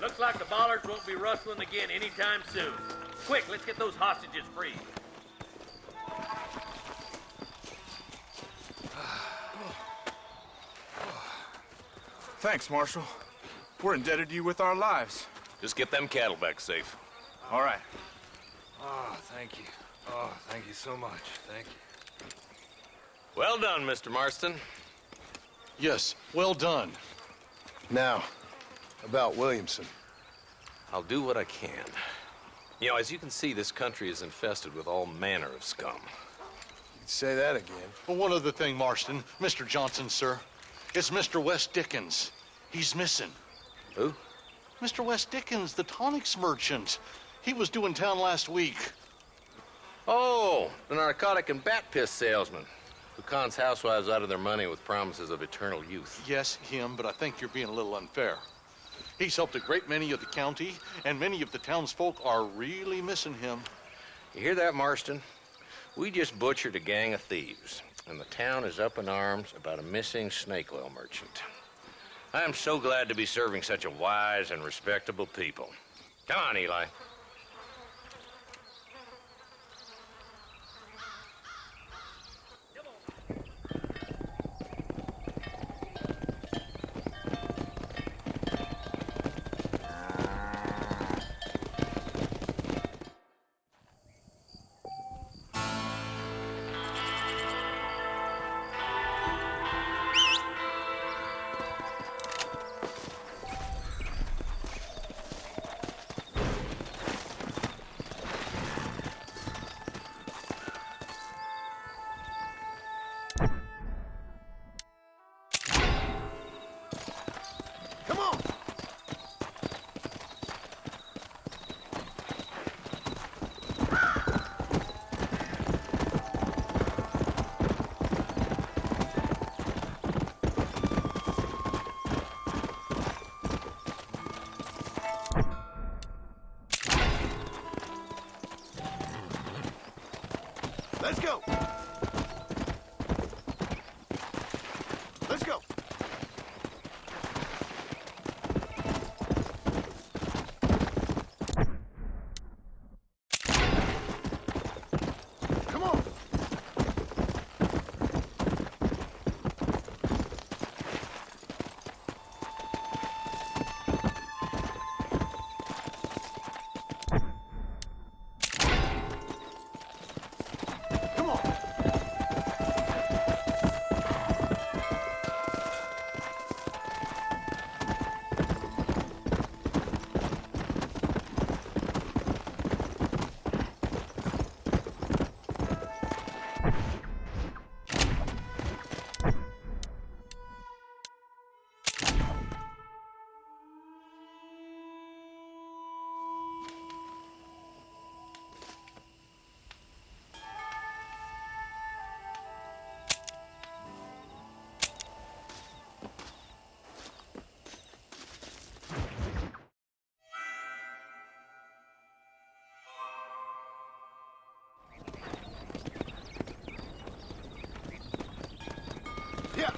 Looks like the Bollards won't be rustling again anytime soon. Quick, let's get those hostages free. Thanks, Marshal. We're indebted to you with our lives. Just get them cattle back safe. All right. Oh, thank you. Oh, thank you so much. Thank you. Well done, Mr. Marston. Yes, well done. Now, about Williamson. I'll do what I can. You know, as you can see, this country is infested with all manner of scum. Say that again. Well, one other thing, Marston. Mr. Johnson, sir. It's Mr. Wes Dickens. He's missing. Who? Mr. Wes Dickens, the tonics merchant. He was due in town last week. Oh, the narcotic and bat piss salesman who cons housewives out of their money with promises of eternal youth. Yes, him, but I think you're being a little unfair. He's helped a great many of the county, and many of the townsfolk are really missing him. You hear that, Marston? We just butchered a gang of thieves, and the town is up in arms about a missing snake oil merchant. I am so glad to be serving such a wise and respectable people. Come on, Eli. Let's go. Let's go. Come on. Yeah.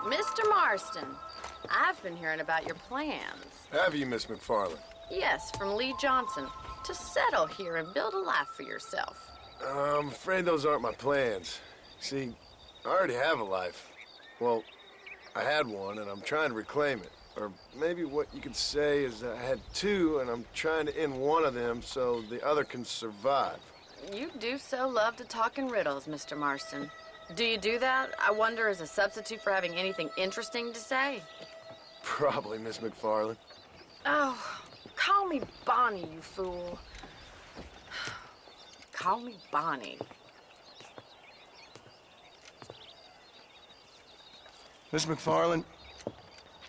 Mr. Marston, I've been hearing about your plans. Have you, Miss McFarland? Yes, from Lee Johnson, to settle here and build a life for yourself. I'm afraid those aren't my plans. See, I already have a life. Well, I had one, and I'm trying to reclaim it. Or maybe what you could say is that I had two, and I'm trying to end one of them so the other can survive. You do so love to talk in riddles, Mr. Marston. Do you do that, I wonder, as a substitute for having anything interesting to say? Probably, Miss McFarland. Oh, call me Bonnie, you fool. Call me Bonnie. Miss McFarland,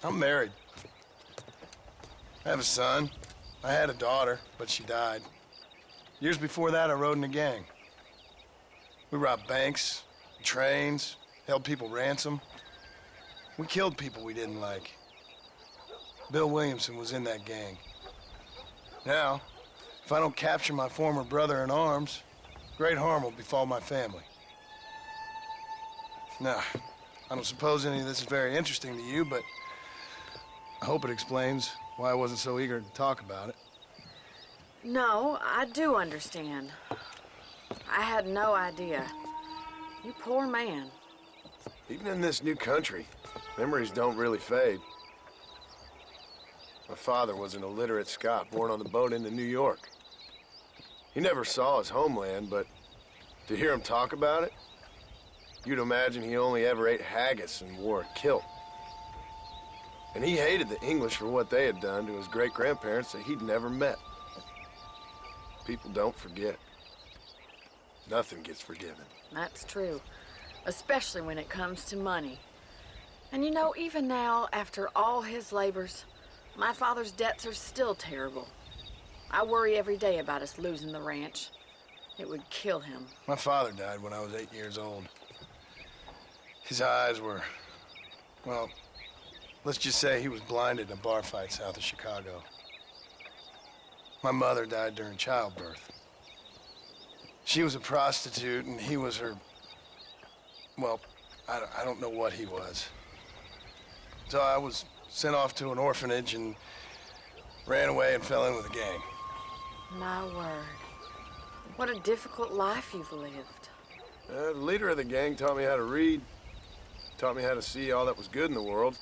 I'm married. I have a son. I had a daughter, but she died. Years before that, I rode in a gang. We robbed banks, trains, held people ransom. We killed people we didn't like. Bill Williamson was in that gang. Now, if I don't capture my former brother in arms, great harm will befall my family. Now, I don't suppose any of this is very interesting to you, but I hope it explains why I wasn't so eager to talk about it. No, I do understand. I had no idea. You poor man. Even in this new country, memories don't really fade. My father was an illiterate Scot born on the boat into New York. He never saw his homeland, but to hear him talk about it, you'd imagine he only ever ate haggis and wore a kilt. And he hated the English for what they had done to his great-grandparents that he'd never met. People don't forget. Nothing gets forgiven. That's true, especially when it comes to money. And you know, even now, after all his labors, my father's debts are still terrible. I worry every day about us losing the ranch. It would kill him. My father died when I was 8 years old. His eyes were, well, let's just say he was blinded in a bar fight south of Chicago. My mother died during childbirth. She was a prostitute, and he was her, well, I don't know what he was. So I was sent off to an orphanage and ran away and fell in with a gang. My word. What a difficult life you've lived. The leader of the gang taught me how to read, taught me how to see all that was good in the world.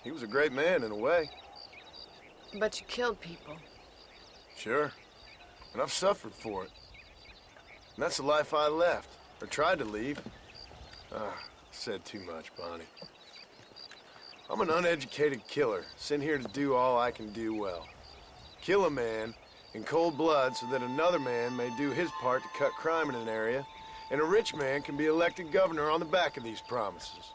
He was a great man in a way. But you killed people. Sure. And I've suffered for it. And that's the life I left, or tried to leave. Said too much, Bonnie. I'm an uneducated killer, sent here to do all I can do well. Kill a man in cold blood so that another man may do his part to cut crime in an area, and a rich man can be elected governor on the back of these promises.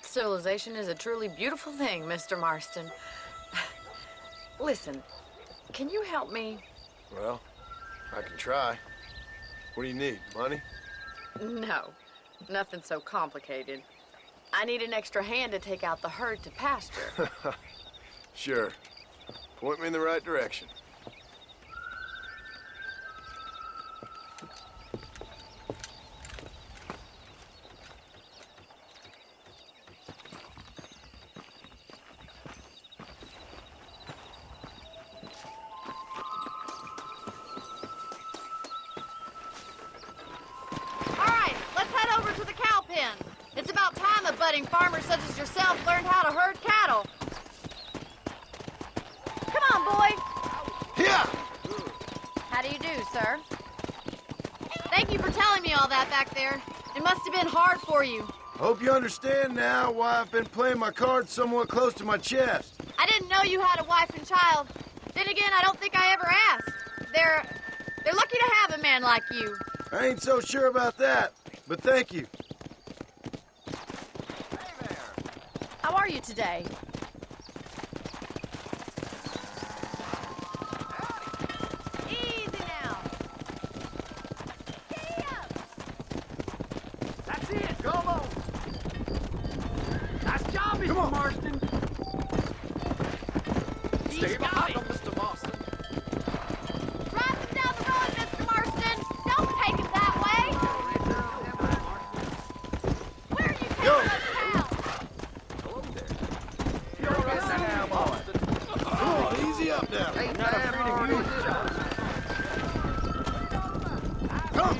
Civilization is a truly beautiful thing, Mr. Marston. Listen, can you help me? Well, I can try. What do you need, money? No, nothing so complicated. I need an extra hand to take out the herd to pasture. Sure. Point me in the right direction. Farmers such as yourself learned how to herd cattle. Come on, boy. Yeah. How do you do, sir? Thank you for telling me all that back there. It must have been hard for you. Hope you understand now why I've been playing my cards somewhat close to my chest. I didn't know you had a wife and child. Then again, I don't think I ever asked. They're lucky to have a man like you. I ain't so sure about that, but thank you. How are you today? Easy now. Giddy up. That's it. Go on. Nice job, Mr. Marston. Stay behind him, Mr. Marston. Drive him down the road, Mr. Marston. Don't take him that way. Where are you taking us, pal? Easy up now. Ain't not afraid of you. Come.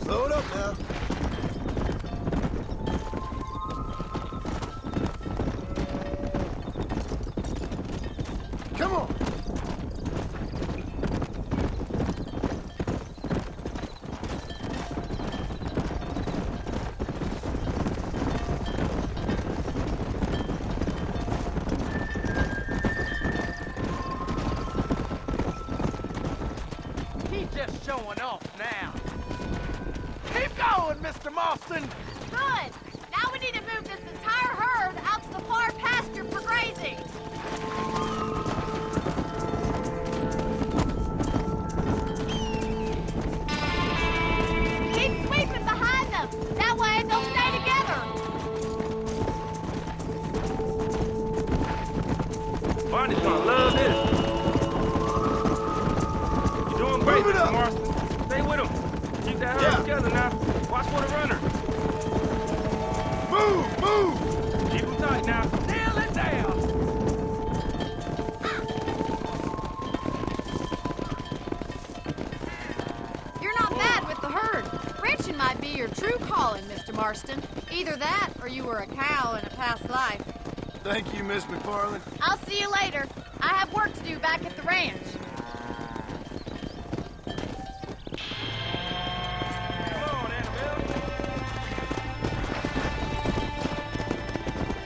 Slow it up now. Come on. He's just showing off now. Keep going, Mr. Marston. Good. Now we need to move this entire herd out to the far pasture for grazing. Keep sweeping behind them. That way they'll stay together. Barney's gonna love this. You're doing great, Mr. Marston. Stay with him. Keep that herd together now. Watch for the runner. Move! Keep him tight now. Nail Marston. Either that, or you were a cow in a past life. Thank you, Miss McFarland. I'll see you later. I have work to do back at the ranch.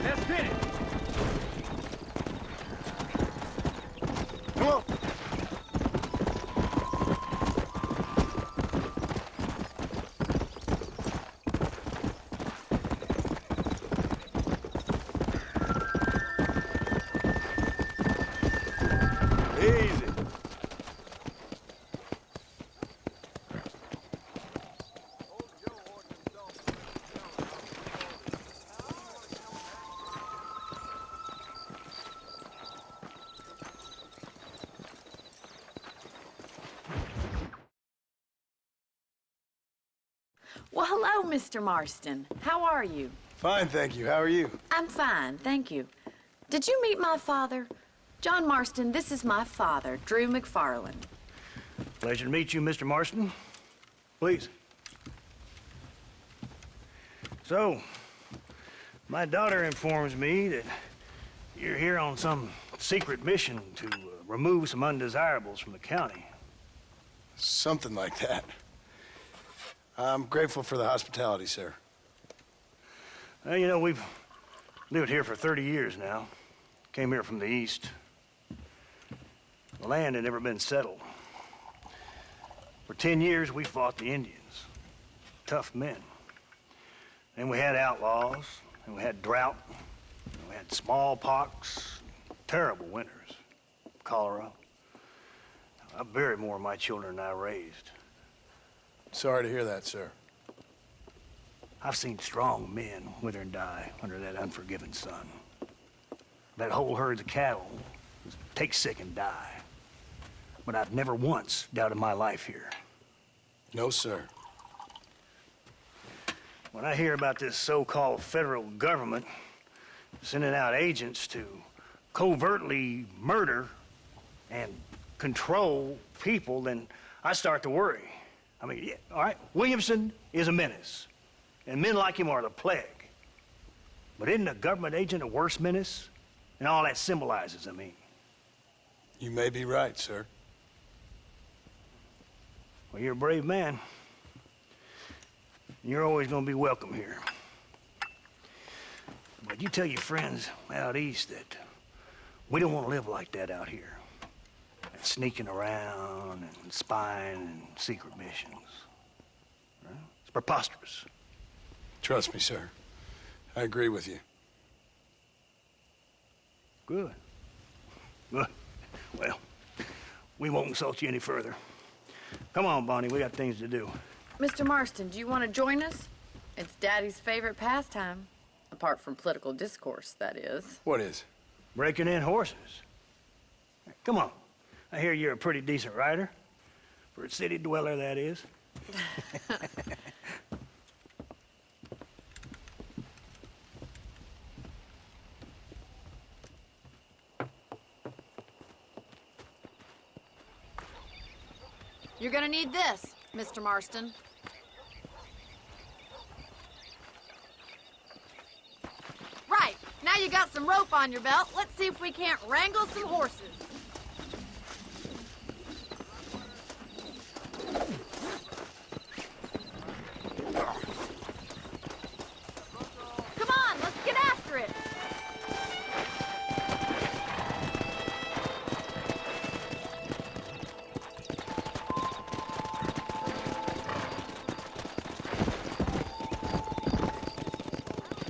Let's get it. Come on. Easy. Well, hello, Mr. Marston. How are you? Fine, thank you. How are you? I'm fine, thank you. Did you meet my father? John Marston, this is my father, Drew McFarland. Pleasure to meet you, Mr. Marston. Please. So, my daughter informs me that you're here on some secret mission to remove some undesirables from the county. Something like that. I'm grateful for the hospitality, sir. Well, you know, we've lived here for 30 years now. Came here from the east. The land had never been settled. For 10 years, we fought the Indians. Tough men. Then we had outlaws, and we had drought, and we had smallpox, terrible winters, cholera. I buried more of my children than I raised. Sorry to hear that, sir. I've seen strong men wither and die under that unforgiving sun. That whole herds of cattle take sick and die. But I've never once doubted my life here. No, sir. When I hear about this so-called federal government sending out agents to covertly murder and control people, then I start to worry. I mean, yeah, all right, Williamson is a menace, and men like him are the plague. But isn't a government agent a worse menace? And all that symbolizes, I mean. You may be right, sir. Well, you're a brave man. You're always gonna be welcome here. But you tell your friends out east that we don't want to live like that out here. Sneaking around and spying and secret missions. Right? It's preposterous. Trust me, sir. I agree with you. Good. Good. Well, we won't insult you any further. Come on, Bonnie, we got things to do. Mr. Marston, do you want to join us? It's Daddy's favorite pastime. Apart from political discourse, that is. What is? Breaking in horses. Come on. I hear you're a pretty decent rider. For a city dweller, that is. You're gonna need this, Mr. Marston. Right, now you got some rope on your belt. Let's see if we can't wrangle some horses. Come on, let's get after it.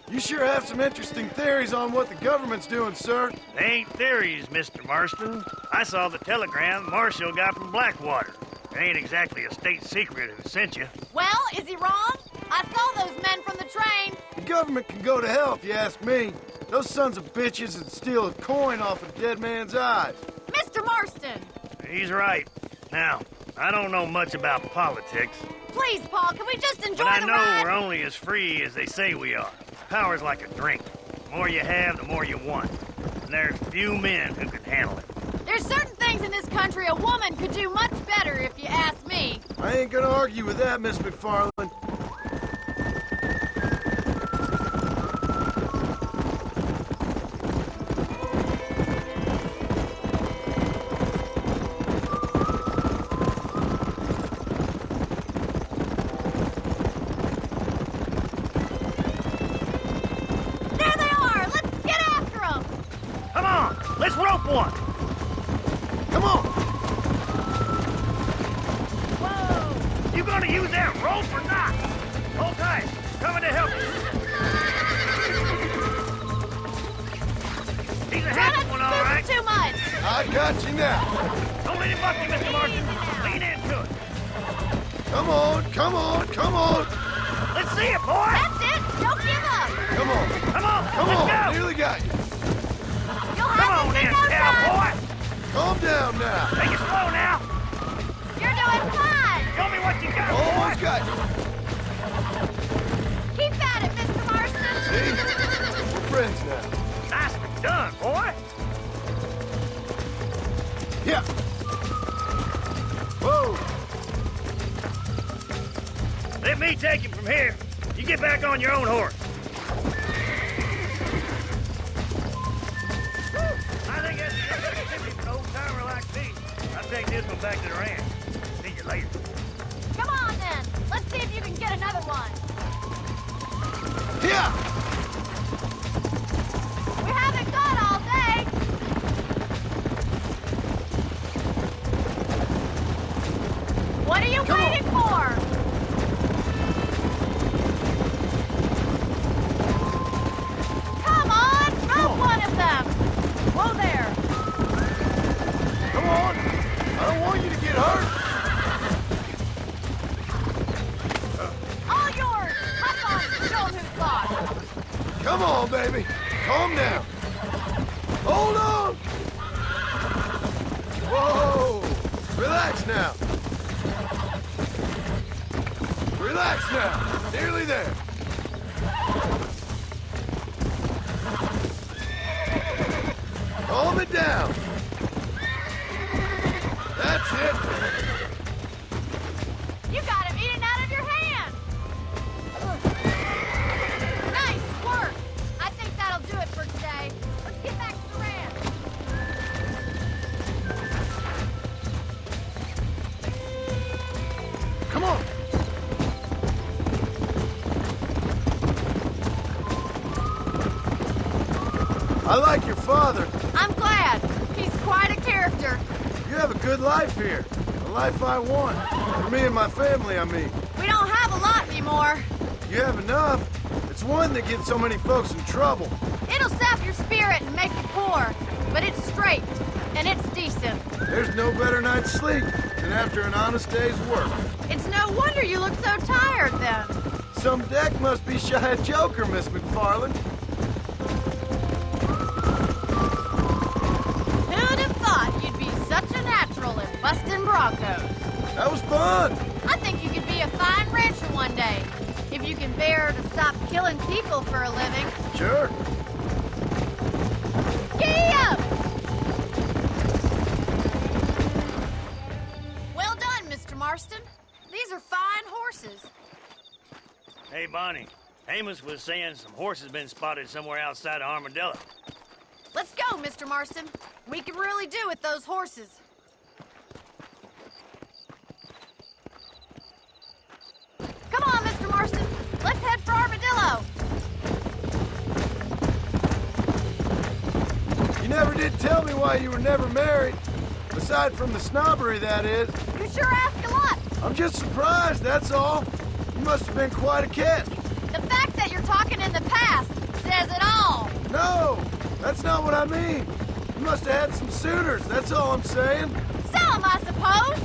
You sure have some interesting theories on what the government's doing, sir. They ain't theories, Mr. Marston. I saw the telegram Marshall got from Blackwater. It ain't exactly a state secret if it sent you. Well, is he wrong? I saw those men from the train. The government can go to hell if you ask me. Those sons of bitches would steal a coin off a dead man's eyes. Mr. Marston! He's right. Now, I don't know much about politics. Please, Paul, can we just enjoy But I the know ride? we're only as free as they say we are. Power's like a drink. The more you have, the more you want. And there's few men who can handle it. There's certain things in this country a woman could do much better, if you ask me. I ain't gonna argue with that, Miss McFarland. one. Come on. Whoa! You gonna use that rope or not? Hold tight. Coming to help you. He's a heavy one, all right. Too much. I got you now. Don't let him buck you, Mr. Martin. Lean into it. Come on, come on, come on. Let's see it, boy. That's it. Don't give up. Come on. Come on. Come Let's on. go. Nearly got you. You'll Come have on this in, in no time. cowboy. Calm down now. Take it slow now. You're doing fine. Show me what you got, Almost boy. got you. Keep at it, Mr. Marston. See? We're friends now. Nicely done, boy. Yeah. Whoa. Let me take him from here. You get back on your own horse. I think that's activity for an old-timer like me. I'll take this one back to the ranch. See you later. Come on, then. Let's see if you can get another one. Yeah. We haven't got all day. What are you waiting for? Come on, throw one of them. Whoa there. Come on. I don't want you to get hurt. All yours. Hop on, show 'em who's boss. Come on, baby. Calm down. Hold on. Whoa. Relax now. Relax now. Nearly there. Calm it down. That's it. You got him eating out of your hand. Nice work. I think that'll do it for today. Let's get back to the ranch. Come on. I like your father. I'm glad. He's quite a character. You have a good life here. A life I want. For me and my family, I mean. We don't have a lot anymore. You have enough. It's one that gets so many folks in trouble. It'll sap your spirit and make you poor, but it's straight and it's decent. There's no better night's sleep than after an honest day's work. It's no wonder you look so tired then. Some deck must be shy of Joker, Miss McFarland. Who'd have thought you'd be such a natural in busting Broncos? That was fun. I think you could be a fine rancher one day, if you can bear to stop killing people for a living. Sure. Giddy up! Well done, Mr. Marston. These are fine horses. Hey, Bonnie. Amos was saying some horses been spotted somewhere outside of Armadillo. Let's go, Mr. Marston. We can really do with those horses. Come on, Mr. Marston. Let's head for Armadillo. You never did tell me why you were never married. Aside from the snobbery, that is. You sure ask a lot. I'm just surprised, that's all. You must have been quite a catch. The fact that you're talking in the past says it all. No, that's not what I mean. You must have had some suitors, that's all I'm saying. Some, I suppose.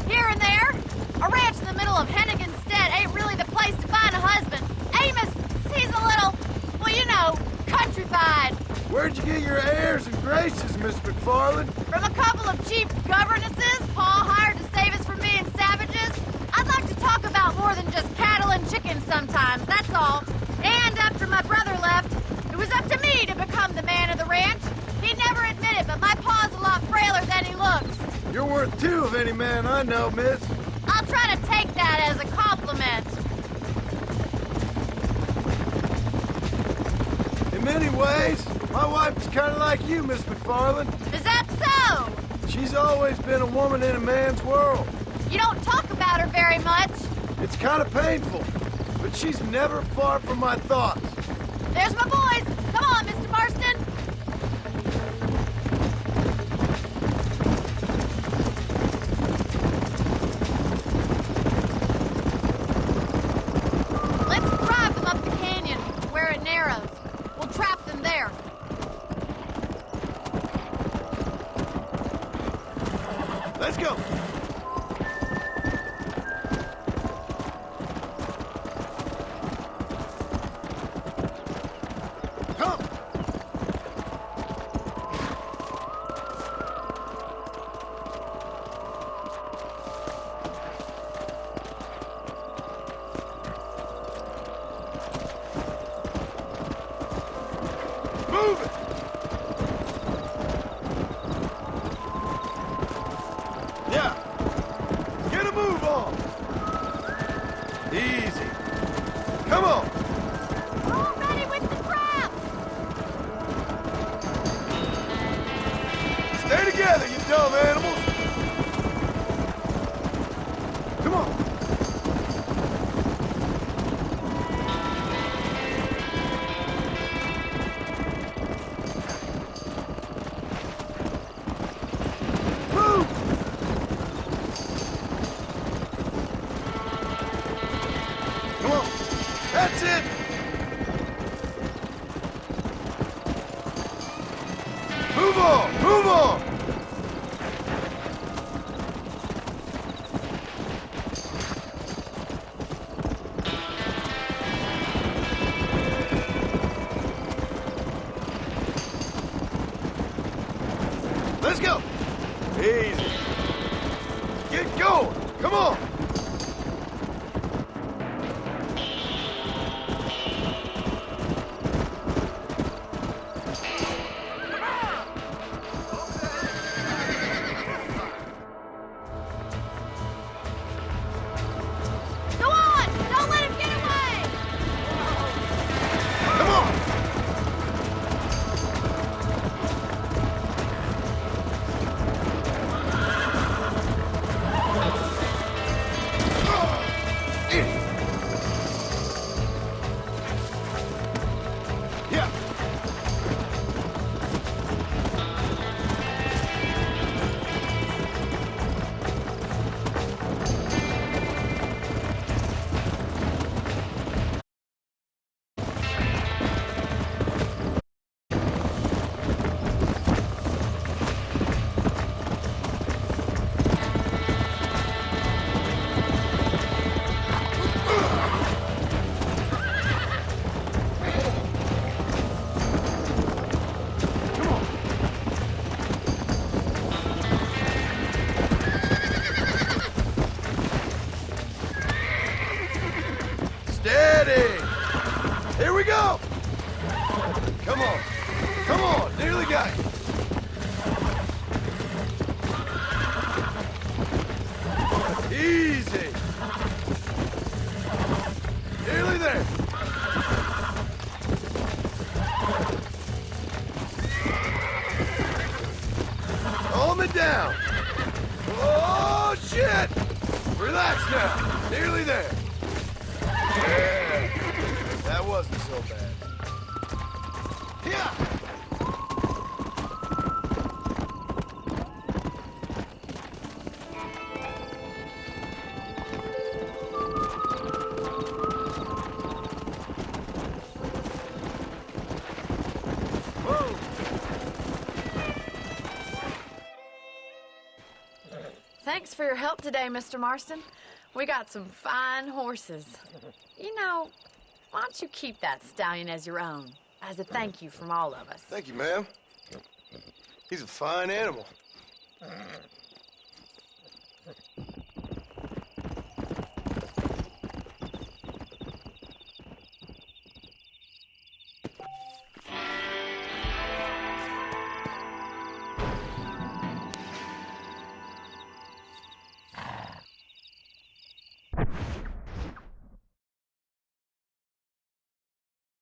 Here and there. A ranch in the middle of Hennigan's Stead ain't really the place to find a husband. Amos, he's a little, well, you know, countrified. Where'd you get your airs and graces, Miss McFarland? From a couple of cheap governesses Pa hired to save us from being savages. I'd like to talk about more than just cattle and chickens sometimes, that's all. And after my brother left, it was up to me to become the man of the ranch. He'd never admit it, but my pa's a lot frailer than he looks. You're worth two of any man I know, miss. I'll try to take that as a compliment. In many ways, my wife's kind of like you, Miss McFarland. Is that so? She's always been a woman in a man's world. You don't talk about her very much. It's kind of painful, but she's never far from my thoughts. There's my boys. Come on, Mr. Marston. Let's go. Let's go. Easy. Get going. Come on. Go on! Don't let him get away! Come on. Yeah. Steady! Here we go! Come on! Come on! Nearly got it! Easy! Nearly there! Calm it down! Oh, shit! Relax now! Nearly there! Yeah, that wasn't so bad. Yeah. Thanks for your help today, Mr. Marston. We got some fine horses. You know, why don't you keep that stallion as your own, as a thank you from all of us? Thank you, ma'am. He's a fine animal.